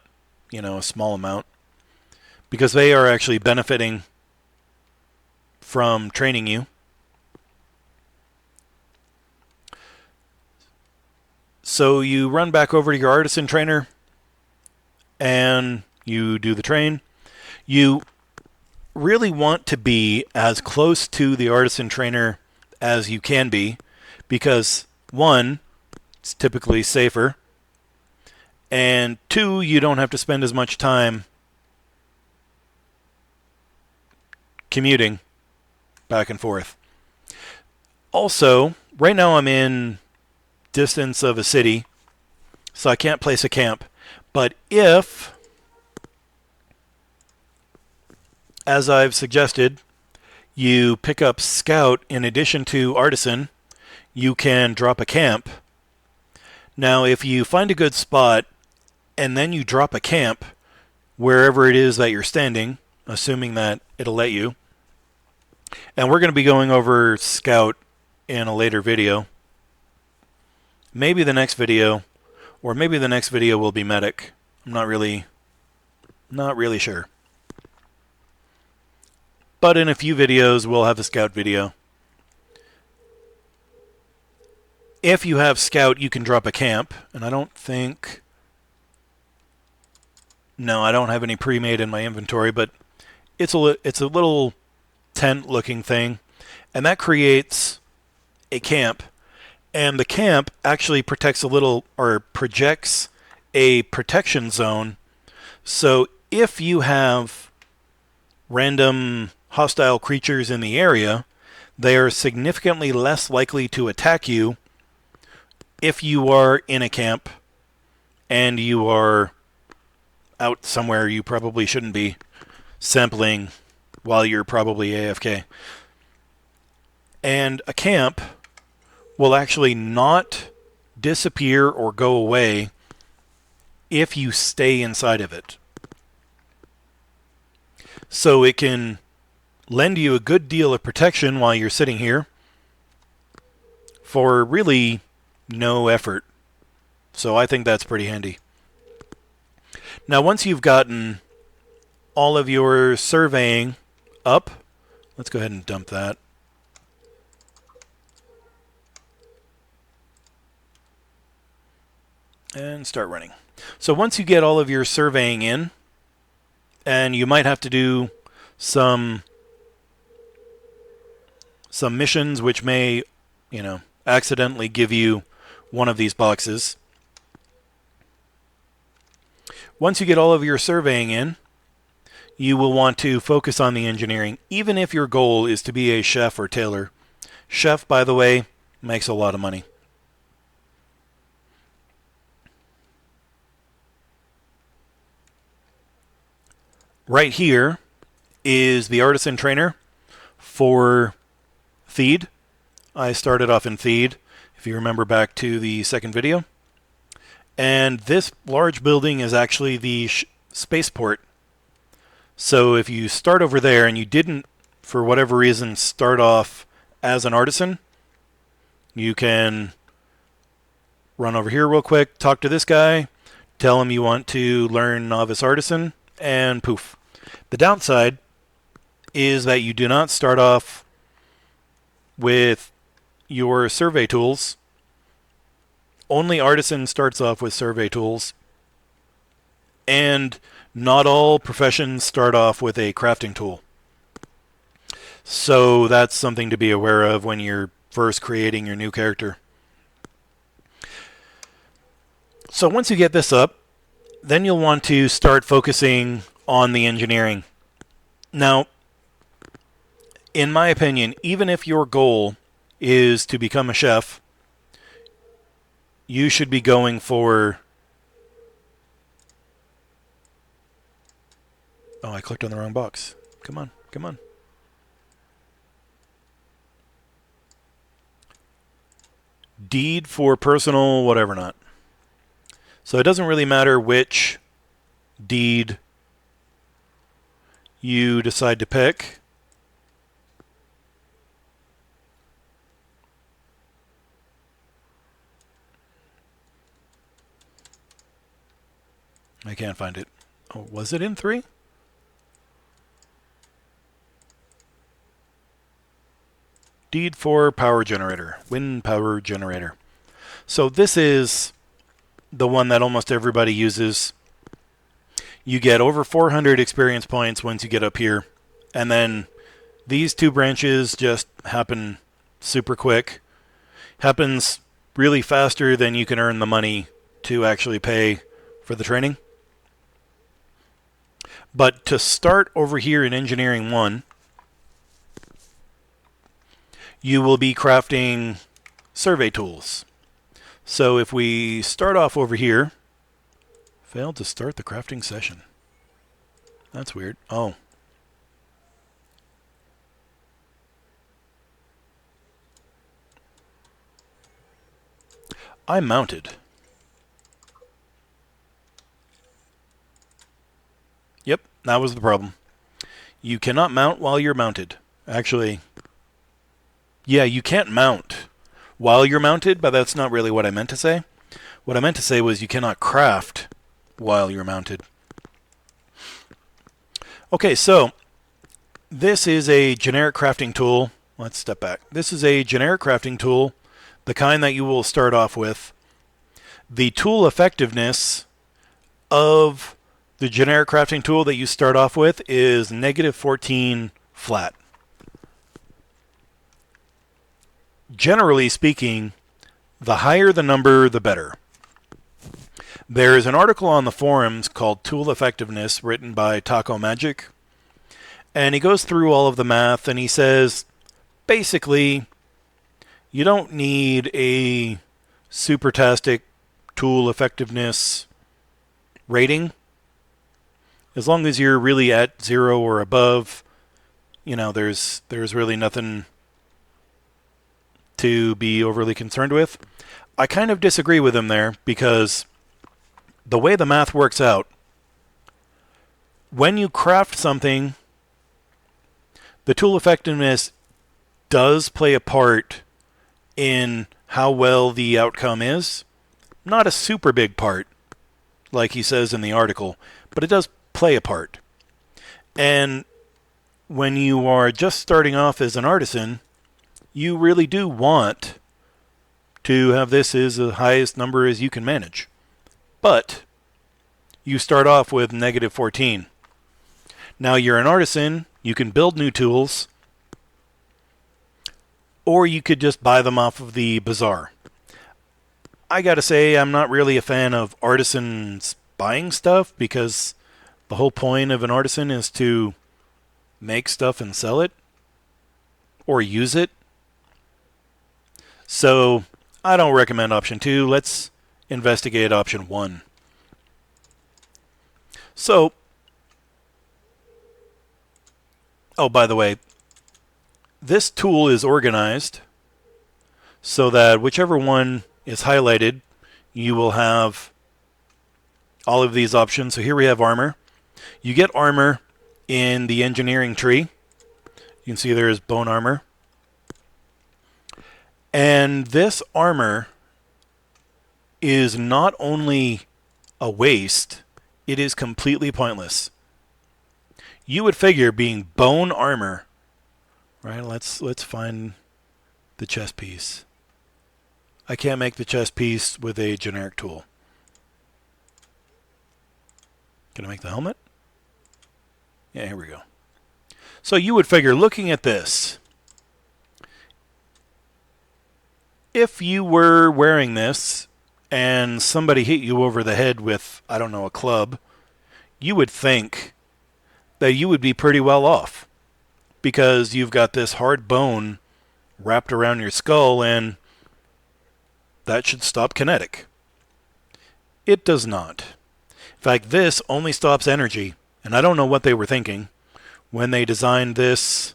[SPEAKER 1] a small amount, because they are actually benefiting from training you. So you run back over to your Artisan trainer and you do the train. You really want to be as close to the Artisan trainer as you can be, because 1, it's typically safer, and 2, you don't have to spend as much time commuting back and forth. Also, right now I'm in distance of a city, so I can't place a camp. But if, as I've suggested, you pick up Scout in addition to Artisan, you can drop a camp. Now, if you find a good spot and then you drop a camp wherever it is that you're standing, assuming that it'll let you, and we're going to be going over Scout in a later video, maybe the next video, or maybe the next video will be Medic. I'm not really sure. But in a few videos, we'll have a Scout video. If you have Scout, you can drop a camp, and I don't think... No, I don't have any pre-made in my inventory, but it's a little tent-looking thing, and that creates a camp. And the camp actually projects a protection zone. So if you have random hostile creatures in the area, they are significantly less likely to attack you if you are in a camp and you are out somewhere you probably shouldn't be sampling while you're probably AFK. And a camp will actually not disappear or go away if you stay inside of it. So it can lend you a good deal of protection while you're sitting here for really no effort. So I think that's pretty handy. Now, once you've gotten all of your surveying up, let's go ahead and dump that. And start running. So once you get all of your surveying in, and you might have to do some missions which may, accidentally give you one of these boxes. Once you get all of your surveying in, you will want to focus on the engineering, even if your goal is to be a chef or tailor. Chef, by the way, makes a lot of money. Right here is the Artisan trainer for Theed. I started off in Theed, if you remember back to the second video. And this large building is actually the spaceport. So if you start over there and you didn't, for whatever reason, start off as an artisan, you can run over here real quick, talk to this guy, tell him you want to learn Novice Artisan, and poof. The downside is that you do not start off with your survey tools. Only Artisan starts off with survey tools, and not all professions start off with a crafting tool. So that's something to be aware of when you're first creating your new character. So once you get this up, then you'll want to start focusing on the engineering. Now, in my opinion, even if your goal is to become a chef, you should be going for... Oh, I clicked on the wrong box. Come on, come on. Deed for personal, whatever not. So it doesn't really matter which deed you decide to pick. I can't find it. Oh, was it in 3? Deed for power generator, wind power generator. So this is the one that almost everybody uses. You get over 400 experience points once you get up here, and then these 2 branches just happen super quick. Happens really faster than you can earn the money to actually pay for the training. But to start over here in Engineering 1, you will be crafting survey tools. So if we start off over here, failed to start the crafting session. That's weird. Oh. I mounted. Yep, that was the problem. You cannot mount while you're mounted. Actually, yeah, you can't mount while you're mounted, but that's not really what I meant to say. What I meant to say was you cannot craft while you're mounted. Okay, so this is a generic crafting tool. Let's step back. This is a generic crafting tool, the kind that you will start off with. The tool effectiveness of the generic crafting tool that you start off with is -14 flat. Generally speaking, the higher the number, the better. There is an article on the forums called Tool Effectiveness written by Taco Magic, and he goes through all of the math, and he says, basically, you don't need a supertastic tool effectiveness rating. As long as you're really at 0 or above, there's really nothing to be overly concerned with. I kind of disagree with him there, because the way the math works out, when you craft something The tool effectiveness does play a part in how well the outcome is. Not a super big part, like he says in the article, but it does play a part. And when you are just starting off as an artisan, you really do want to have this as the highest number as you can manage. But you start off with negative 14. Now you're an artisan, you can build new tools, or you could just buy them off of the bazaar. I gotta say, I'm not really a fan of artisans buying stuff, because the whole point of an artisan is to make stuff and sell it, or use it. So I don't recommend option 2. Let's investigate option 1. So, oh, by the way, this tool is organized so that whichever one is highlighted, you will have all of these options. So here we have armor. You get armor in the engineering tree. You can see there is bone armor. And this armor is not only a waste, it is completely pointless. You would figure being bone armor, right? Let's find the chest piece. I can't make the chest piece with a generic tool. Can I make the helmet? Yeah, here we go. So you would figure, looking at this, if you were wearing this and somebody hit you over the head with, I don't know, a club, you would think that you would be pretty well off, because you've got this hard bone wrapped around your skull, and that should stop kinetic. It does not. In fact, this only stops energy, and I don't know what they were thinking when they designed this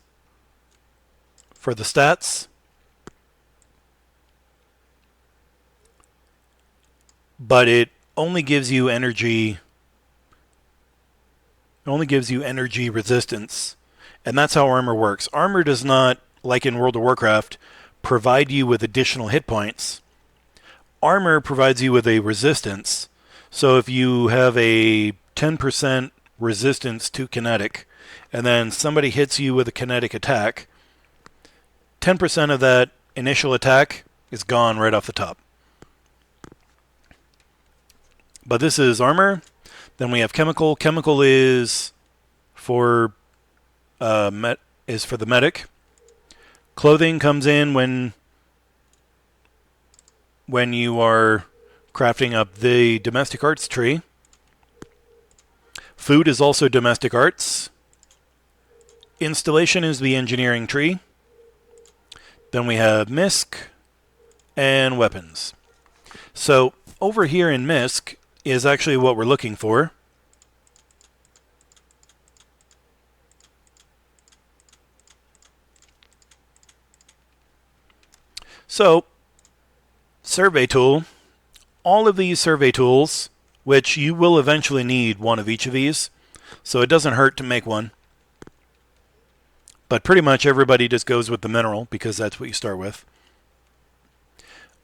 [SPEAKER 1] for the stats. But it only gives you energy. It only gives you energy resistance. And that's how armor works. Armor does not, like in World of Warcraft, provide you with additional hit points. Armor provides you with a resistance. So if you have a 10% resistance to kinetic, and then somebody hits you with a kinetic attack, 10% of that initial attack is gone right off the top. But this is armor. Then we have chemical. Chemical is for the medic. Clothing comes in when you are crafting up the domestic arts tree. Food is also domestic arts. Installation is the engineering tree. Then we have MISC and weapons. So over here in MISC is actually what we're looking for. So, survey tool. All of these survey tools, which you will eventually need one of each of these, so it doesn't hurt to make one. But pretty much everybody just goes with the mineral, because that's what you start with.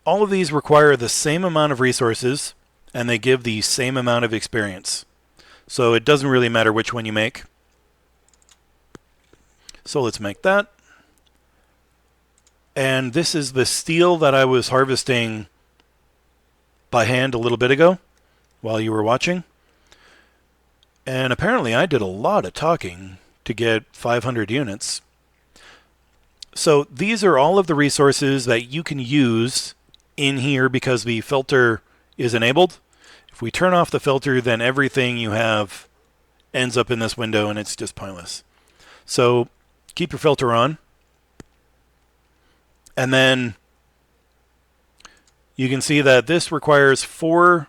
[SPEAKER 1] All of these require the same amount of resources, and they give the same amount of experience. So it doesn't really matter which one you make. So let's make that. And this is the steel that I was harvesting by hand a little bit ago while you were watching. And apparently I did a lot of talking to get 500 units. So these are all of the resources that you can use in here because the filter is enabled. If we turn off the filter, then everything you have ends up in this window and it's just pointless. So keep your filter on. And then you can see that this requires 4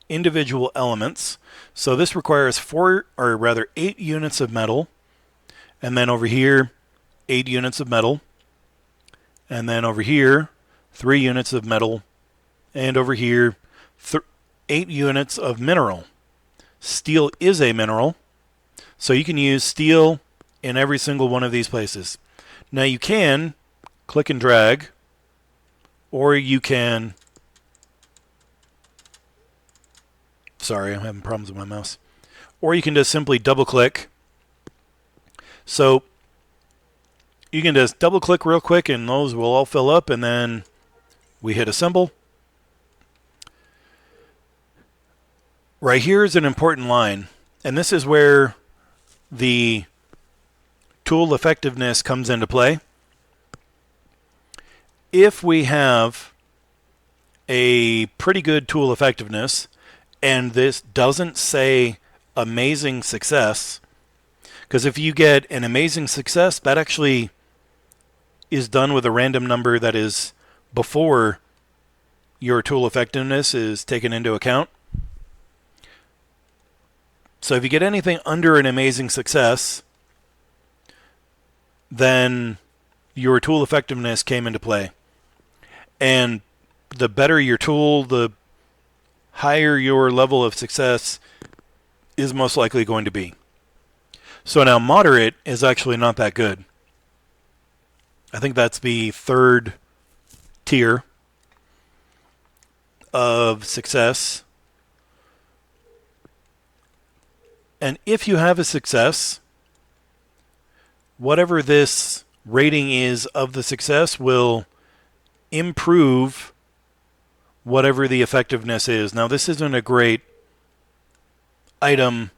[SPEAKER 1] individual elements. So this requires 8 units of metal. And then over here, 8 units of metal. And then over here, 3 units of metal. And over here, 8 units of mineral. Steel is a mineral. So you can use steel in every single one of these places. Now you can click and drag, or you can... Sorry, I'm having problems with my mouse. Or you can just simply double click. So you can just double click real quick and those will all fill up, and then we hit assemble. Right here is an important line, and this is where the tool effectiveness comes into play. If we have a pretty good tool effectiveness, and this doesn't say amazing success, because if you get an amazing success, that actually is done with a random number that is before your tool effectiveness is taken into account. So if you get anything under an amazing success, then your tool effectiveness came into play. And the better your tool, the higher your level of success is most likely going to be. So now moderate is actually not that good. I think that's the third tier of success. And if you have a success, whatever this rating is of the success will improve whatever the effectiveness is. Now, this isn't a great item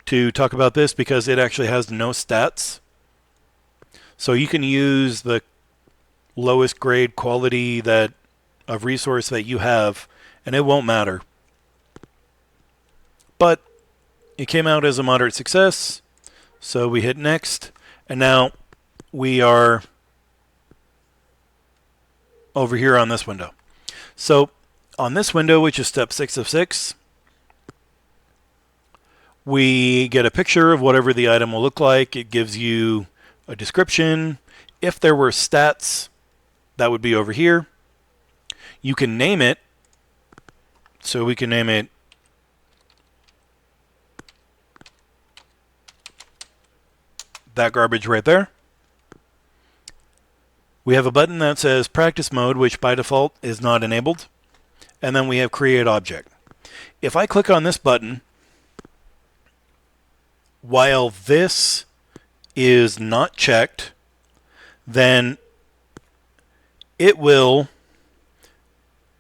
[SPEAKER 1] to talk about this because it actually has no stats. So you can use the lowest grade quality of resource that you have, and it won't matter. But it came out as a moderate success, so we hit next, and now we are over here on this window. So on this window, which is step 6 of 6, we get a picture of whatever the item will look like. It gives you a description. If there were stats, that would be over here. You can name it. So we can name it that garbage right there. We have a button that says practice mode, which by default is not enabled. And then we have create object. If I click on this button, while this is not checked, then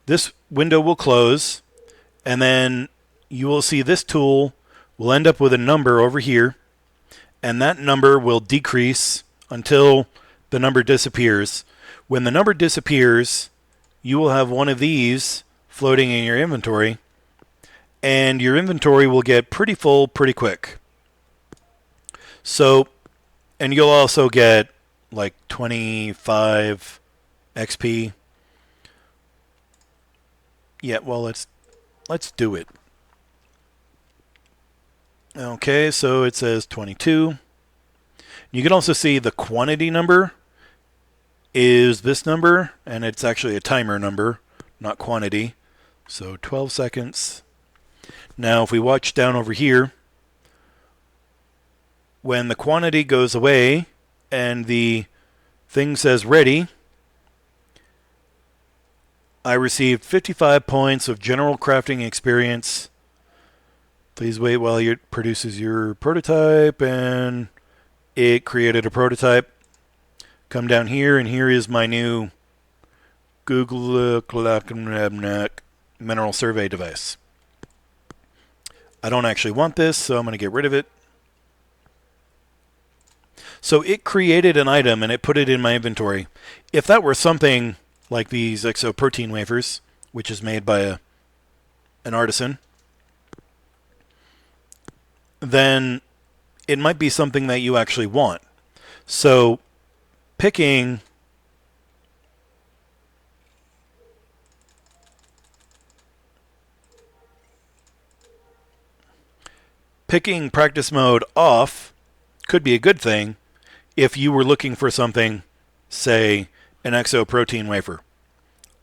[SPEAKER 1] this window will close, and then you will see this tool will end up with a number over here, and that number will decrease until the number disappears. When the number disappears, you will have one of these floating in your inventory, and your inventory will get pretty full pretty quick. So, and you'll also get like 25 XP. Yeah, well, let's do it. Okay, so it says 22. You can also see the quantity number is this number, and it's actually a timer number, not quantity. So 12 seconds. Now, if we watch down over here, when the quantity goes away and the thing says ready, I received 55 points of general crafting experience. Please wait while it produces your prototype, and it created a prototype. Come down here, and here is my new Google mineral survey device. I don't actually want this, so I'm going to get rid of it. So it created an item, and it put it in my inventory. If that were something like these exoprotein wafers, which is made by an artisan, then it might be something that you actually want. So picking practice mode off could be a good thing if you were looking for something, say, an exoprotein wafer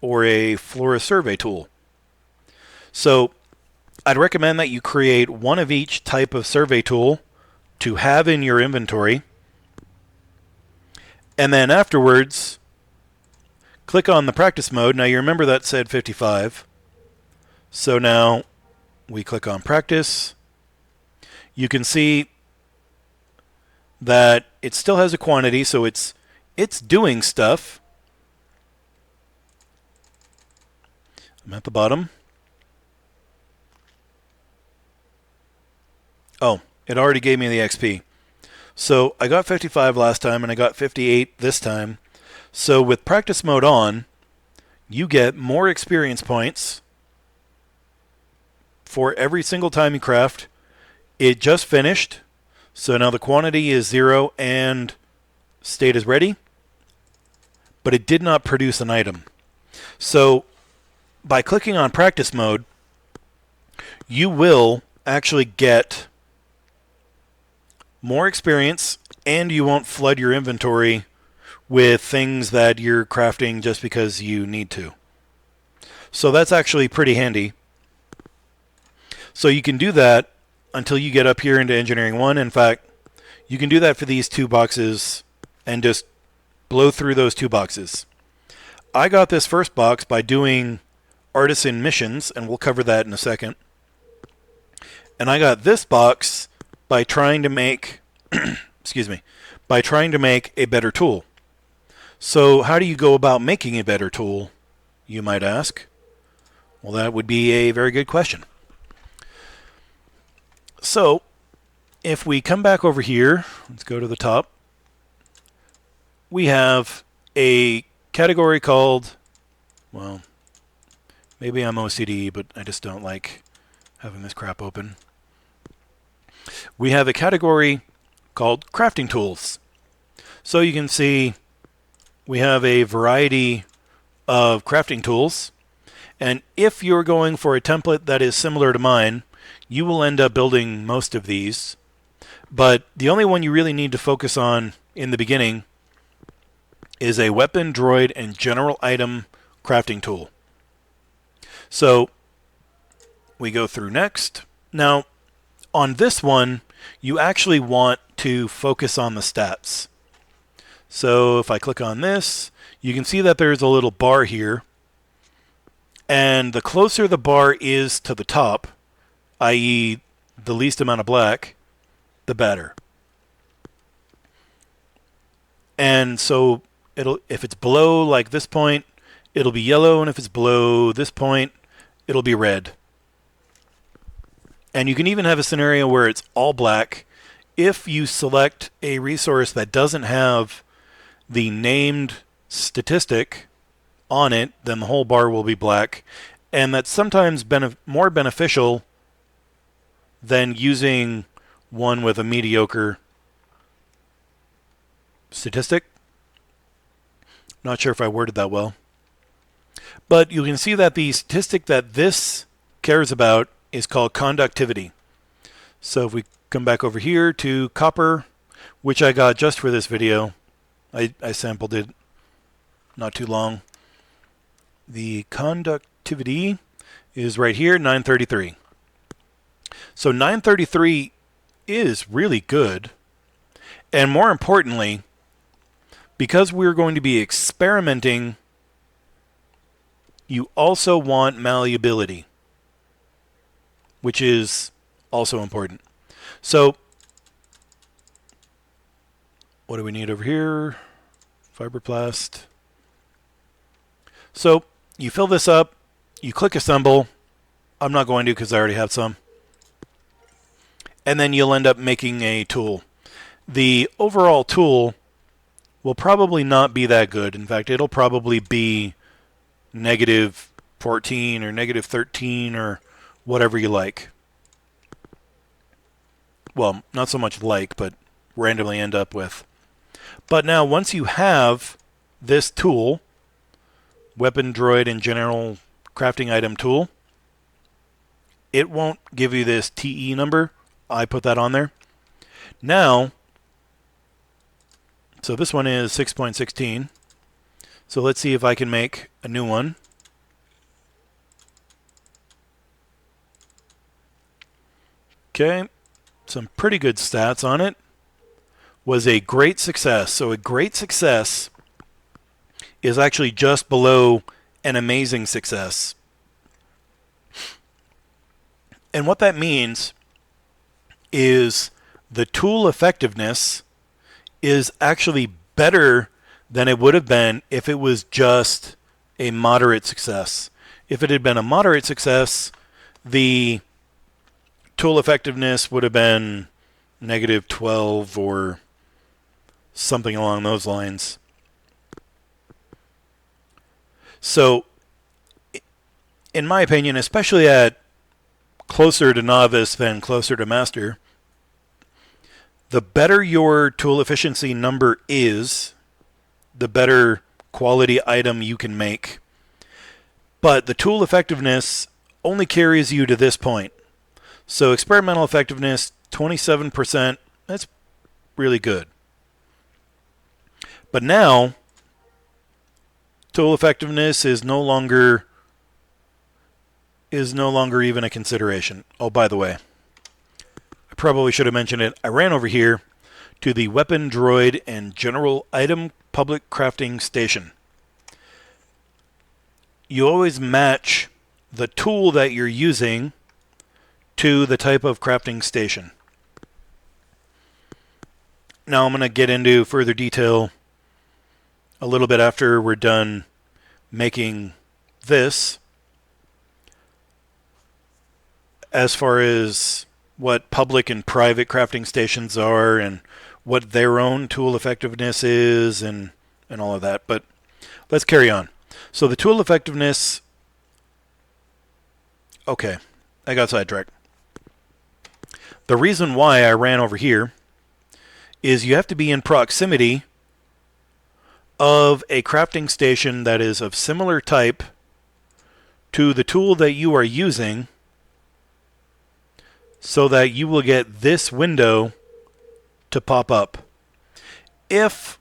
[SPEAKER 1] or a flora survey tool. So I'd recommend that you create one of each type of survey tool to have in your inventory. And then afterwards, click on the practice mode. Now you remember that said 55. So now we click on practice. You can see that it still has a quantity, so it's doing stuff. I'm at the bottom. Oh, it already gave me the XP. So I got 55 last time and I got 58 this time. So with practice mode on, you get more experience points for every single time you craft. It just finished, so now the quantity is 0 and state is ready, but it did not produce an item. So by clicking on practice mode, you will actually get more experience, and you won't flood your inventory with things that you're crafting just because you need to. So that's actually pretty handy. So you can do that until you get up here into Engineering 1. In fact, you can do that for these 2 boxes and just blow through those 2 boxes. I got this first box by doing Artisan missions, and we'll cover that in a second. And I got this box by trying to make by trying to make a better tool. So how do you go about making a better tool, you might ask? Well, that would be a very good question. So if we come back over here, let's go to the top. We have a category called, well, maybe I'm OCD, but I just don't like having this crap open. We have a category called crafting tools. So you can see we have a variety of crafting tools. And if you're going for a template that is similar to mine, you will end up building most of these. But the only one you really need to focus on in the beginning is a weapon, droid, and general item crafting tool. So we go through next. Now, on this one, you actually want to focus on the stats. So if I click on this, you can see that there's a little bar here. And the closer the bar is to the top, i.e. the least amount of black, the better. And so if it's below like this point, it'll be yellow, and if it's below this point, it'll be red. And you can even have a scenario where it's all black. If you select a resource that doesn't have the named statistic on it, then the whole bar will be black. And that's sometimes more beneficial than using one with a mediocre statistic. Not sure if I worded that well. But you can see that the statistic that this cares about is called conductivity. So if we come back over here to copper, which I got just for this video, I sampled it not too long. The conductivity is right here, 933. So 933 is really good. And more importantly, because we're going to be experimenting, you also want malleability, which is also important. So what do we need over here? Fiberplast. So you fill this up, you click assemble. I'm not going to because I already have some. And then you'll end up making a tool. The overall tool will probably not be that good. In fact, it'll probably be negative 14 or negative 13 or whatever you like. Well, not so much like, but randomly end up with. But now, once you have this tool, weapon, droid, and general crafting item tool, it won't give you this TE number. I put that on there. Now, so this one is 6.16. So let's see if I can make a new one. Okay. some pretty good stats on it, was a great success. So a great success is actually just below an amazing success. And what that means is the tool effectiveness is actually better than it would have been if it was just a moderate success. If it had been a moderate success, the tool effectiveness would have been -12 or something along those lines. So, in my opinion, especially at closer to novice than closer to master, the better your tool efficiency number is, the better quality item you can make. But the tool effectiveness only carries you to this point. So experimental effectiveness, 27%, that's really good. But now, tool effectiveness is no longer even a consideration. Oh, by the way, I probably should have mentioned it. I ran over here to the Weapon Droid and General Item Public Crafting Station. You always match the tool that you're using to the type of crafting station. Now I'm going to get into further detail a little bit after we're done making this, as far as what public and private crafting stations are and what their own tool effectiveness is and all of that. But let's carry on. So the tool effectiveness... Okay, I got sidetracked. The reason why I ran over here is you have to be in proximity of a crafting station that is of similar type to the tool that you are using, so that you will get this window to pop up. If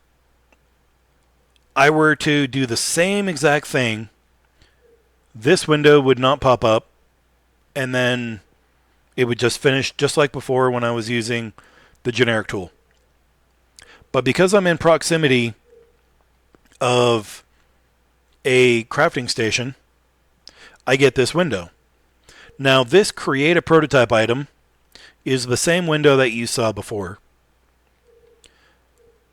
[SPEAKER 1] I were to do the same exact thing, this window would not pop up, and then it would just finish just like before when I was using the generic tool. But because I'm in proximity of a crafting station, I get this window. Now, this create a prototype item is the same window that you saw before,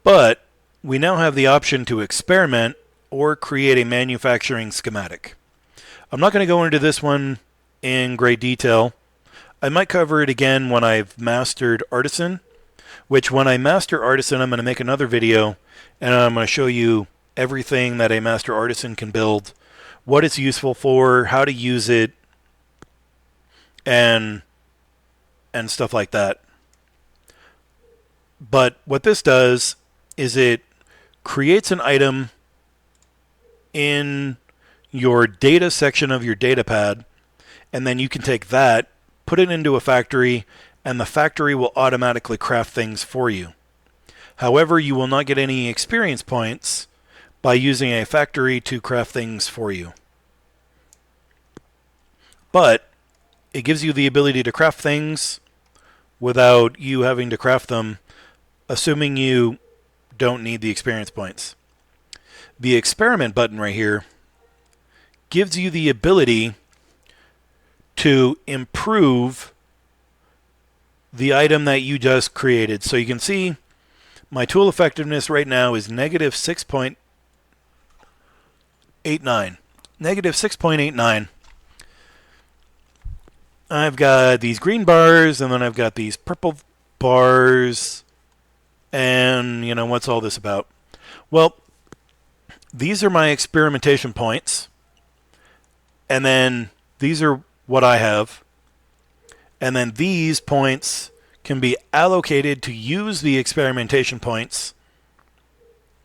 [SPEAKER 1] but we now have the option to experiment or create a manufacturing schematic. I'm not going to go into this one in great detail. I might cover it again when I've mastered Artisan, which when I master Artisan, I'm going to make another video, and I'm going to show you everything that a master artisan can build, what it's useful for, how to use it, and stuff like that. But what this does is it creates an item in your data section of your data pad, and then you can take that, put it into a factory, and the factory will automatically craft things for you. However, you will not get any experience points by using a factory to craft things for you. But it gives you the ability to craft things without you having to craft them, assuming you don't need the experience points. The experiment button right here gives you the ability to improve the item that you just created. So you can see my tool effectiveness right now is -6.89. -6.89. I've got these green bars, and then I've got these purple bars, and, you know, what's all this about? Well, these are my experimentation points, and then these are what I have, and then these points can be allocated to use the experimentation points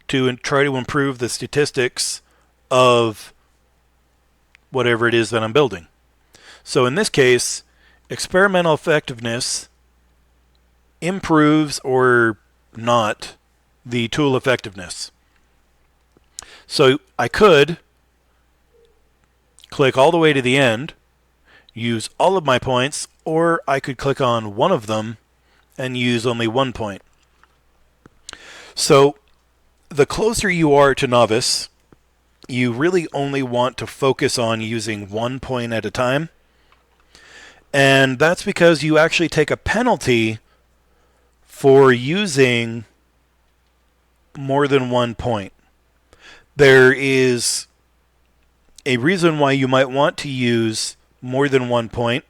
[SPEAKER 1] to try to improve the statistics of whatever it is that I'm building. So in this case, experimental effectiveness improves or not the tool effectiveness. So I could click all the way to the end, use all of my points, or I could click on one of them and use only 1 point. So the closer you are to novice, you really only want to focus on using 1 point at a time. And that's because you actually take a penalty for using more than 1 point. There is a reason why you might want to use more than 1 point.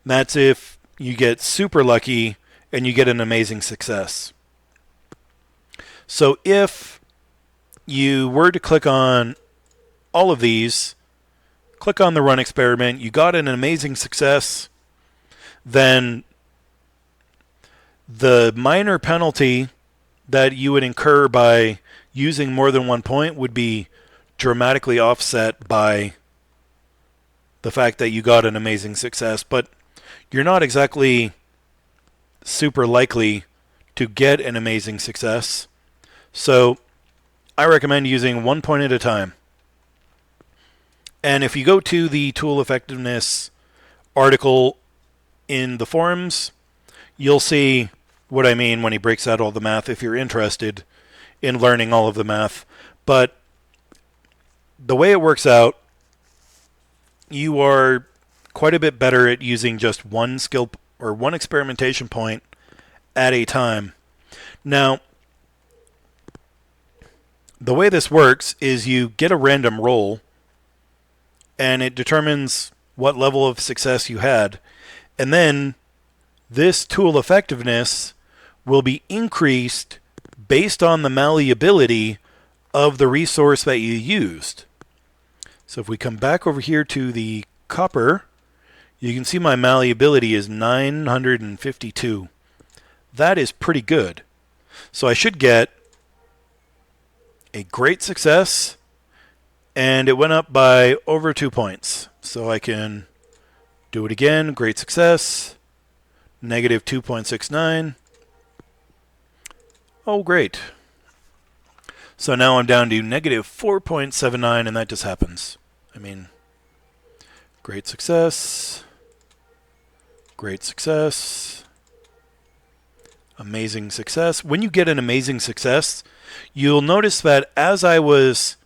[SPEAKER 1] That's if you get super lucky and you get an amazing success. So if you were to click on all of these, click on the run experiment, you got an amazing success, then the minor penalty that you would incur by using more than 1 point would be dramatically offset by the fact that you got an amazing success. But you're not exactly super likely to get an amazing success. So I recommend using 1 point at a time. And if you go to the tool effectiveness article in the forums, you'll see what I mean when he breaks out all the math if you're interested in learning all of the math. But the way it works out, you are quite a bit better at using just one skill or one experimentation point at a time. Now, the way this works is you get a random roll, and it determines what level of success you had. And then this tool effectiveness will be increased based on the malleability of the resource that you used. So if we come back over here to the copper, you can see my malleability is 952. That is pretty good. So I should get a great success, and it went up by over 2 points. So I can do it again. Great success. Negative 2.69. Oh, great. So now I'm down to negative 4.79, and that just happens. I mean, great success. Great success. Amazing success. When you get an amazing success, you'll notice that as I was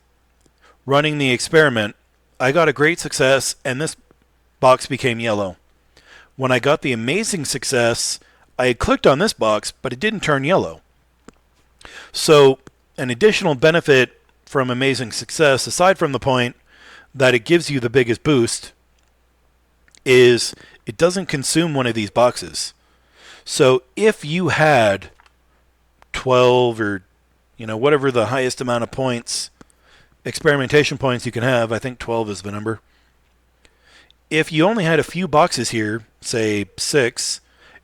[SPEAKER 1] running the experiment, I got a great success, and this box became yellow. When I got the amazing success, I had clicked on this box, but it didn't turn yellow. So an additional benefit from amazing success, aside from the point that it gives you the biggest boost, is it doesn't consume one of these boxes. So if you had 12 or whatever the highest amount of points, experimentation points you can have, I think 12 is the number. If you only had a few boxes here, say 6,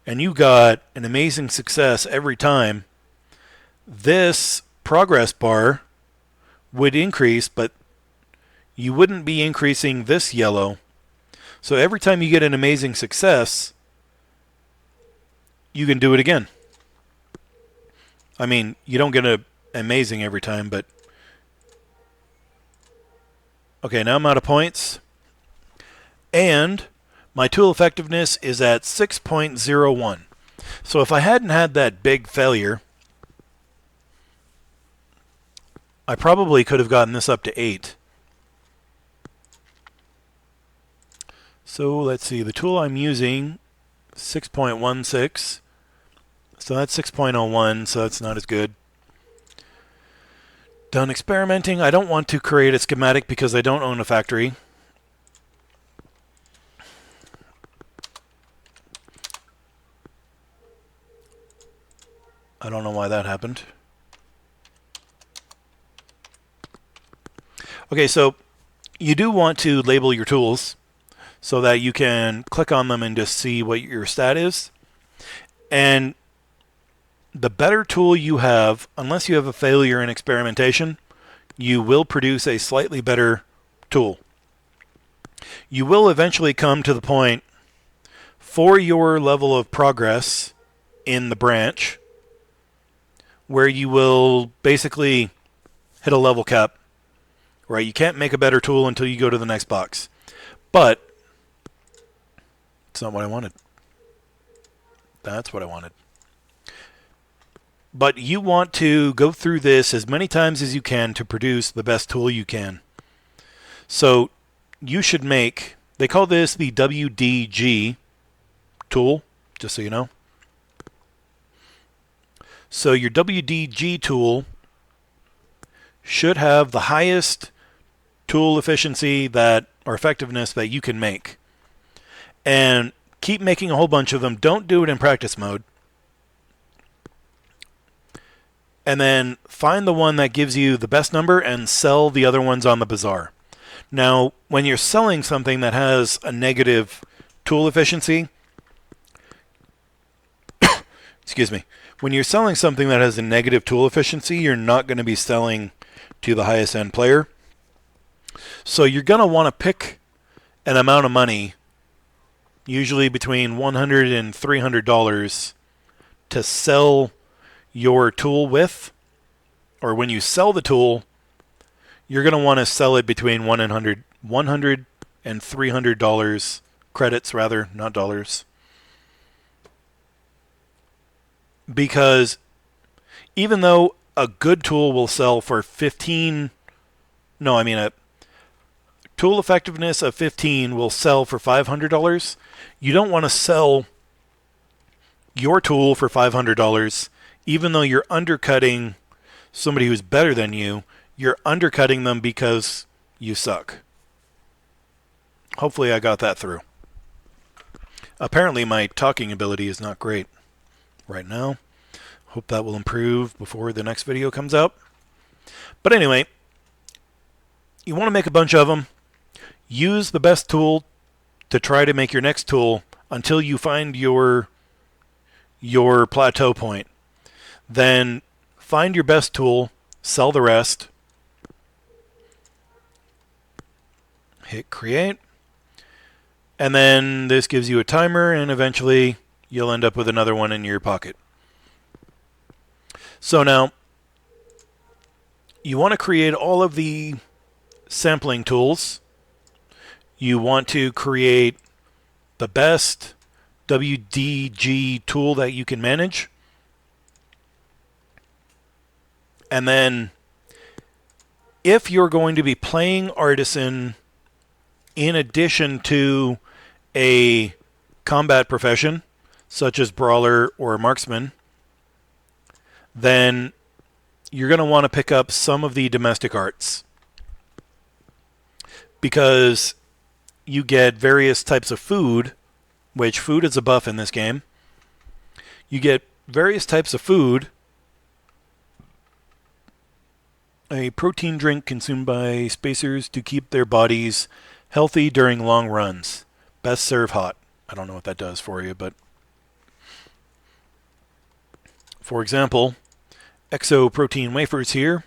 [SPEAKER 1] and you got an amazing success every time, this progress bar would increase, but you wouldn't be increasing this yellow. So every time you get an amazing success, you can do it again. I mean, you don't get an amazing every time, but... Okay, now I'm out of points. And my tool effectiveness is at 6.01. So if I hadn't had that big failure, I probably could have gotten this up to 8. So let's see, the tool I'm using, 6.16. So that's 6.01, so that's not as good. Done experimenting. I don't want to create a schematic because I don't own a factory. I don't know why that happened. Okay, so you do want to label your tools so that you can click on them and just see what your stat is. And the better tool you have, unless you have a failure in experimentation, you will produce a slightly better tool. You will eventually come to the point for your level of progress in the branch where you will basically hit a level cap. Right? You can't make a better tool until you go to the next box. But it's not what I wanted. That's what I wanted. But you want to go through this as many times as you can to produce the best tool you can. So you should make, they call this the WDG tool, just so you know. So your WDG tool should have the highest tool efficiency that or effectiveness that you can make. And keep making a whole bunch of them. Don't do it in practice mode. And then find the one that gives you the best number and sell the other ones on the bazaar. Now, when you're selling something that has a negative tool efficiency, excuse me, when you're selling something that has a negative tool efficiency, you're not going to be selling to the highest end player. So you're going to want to pick an amount of money, usually between $100 and $300, to sell your tool with. Or when you sell the tool, you're going to want to sell it between $100 and $300 credits, rather, not dollars. Because even though a good tool will sell for a tool effectiveness of 15 will sell for $500, you don't want to sell your tool for $500, even though you're undercutting somebody who's better than you. You're undercutting them because you suck. Hopefully I got that through. Apparently my talking ability is not great right now. Hope that will improve before the next video comes out. But anyway, you want to make a bunch of them. Use the best tool to try to make your next tool until you find your plateau point. Then find your best tool, sell the rest, hit create, and then this gives you a timer, and eventually you'll end up with another one in your pocket. So now, you want to create all of the sampling tools. You want to create the best WDG tool that you can manage. And then, if you're going to be playing Artisan in addition to a combat profession, such as Brawler or Marksman, then you're going to want to pick up some of the domestic arts. Because you get various types of food, which food is a buff in this game. You get various types of food. A protein drink consumed by spacers to keep their bodies healthy during long runs. Best serve hot. I don't know what that does for you, but for example, Exo protein wafers here.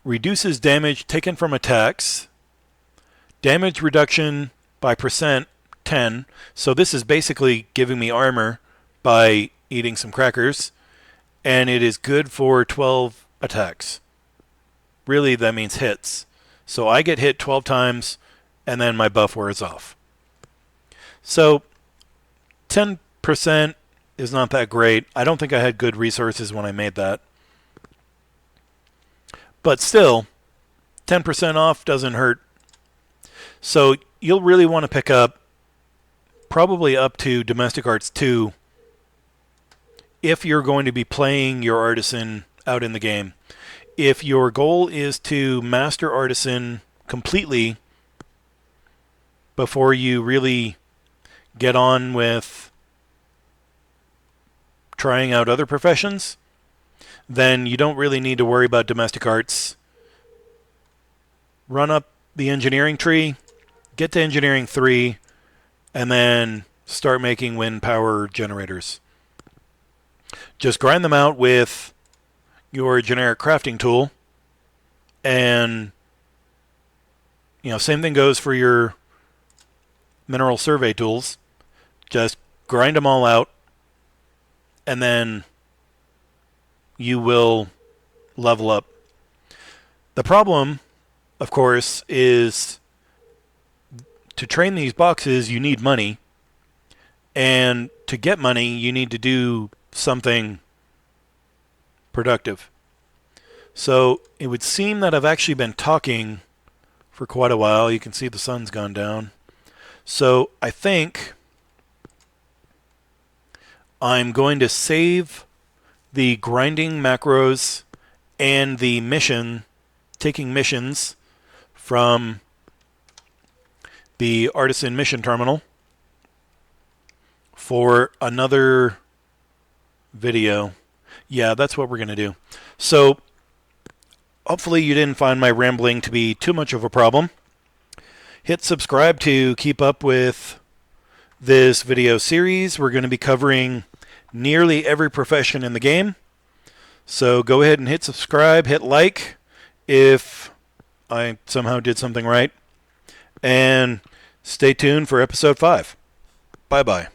[SPEAKER 1] Reduces damage taken from attacks. Damage reduction by percent 10. So this is basically giving me armor by eating some crackers. And it is good for 12 attacks. Really, that means hits. So I get hit 12 times, and then my buff wears off. So 10% is not that great. I don't think I had good resources when I made that. But still, 10% off doesn't hurt. So you'll really want to pick up probably up to Domestic Arts 2 if you're going to be playing your Artisan out in the game. If your goal is to master Artisan completely before you really get on with trying out other professions, then you don't really need to worry about domestic arts. Run up the engineering tree, get to engineering 3, and then start making wind power generators. Just grind them out with your generic crafting tool, and same thing goes for your mineral survey tools. Just grind them all out, and then you will level up. The problem, of course, is to train these boxes, you need money. And to get money, you need to do something productive. So it would seem that I've actually been talking for quite a while. You can see the sun's gone down. So I think I'm going to save the grinding macros and the taking missions from the Artisan mission terminal for another video. Yeah, that's what we're going to do. So hopefully you didn't find my rambling to be too much of a problem. Hit subscribe to keep up with this video series. We're going to be covering nearly every profession in the game. So go ahead and hit subscribe, hit like if I somehow did something right. And stay tuned for episode 5. Bye-bye.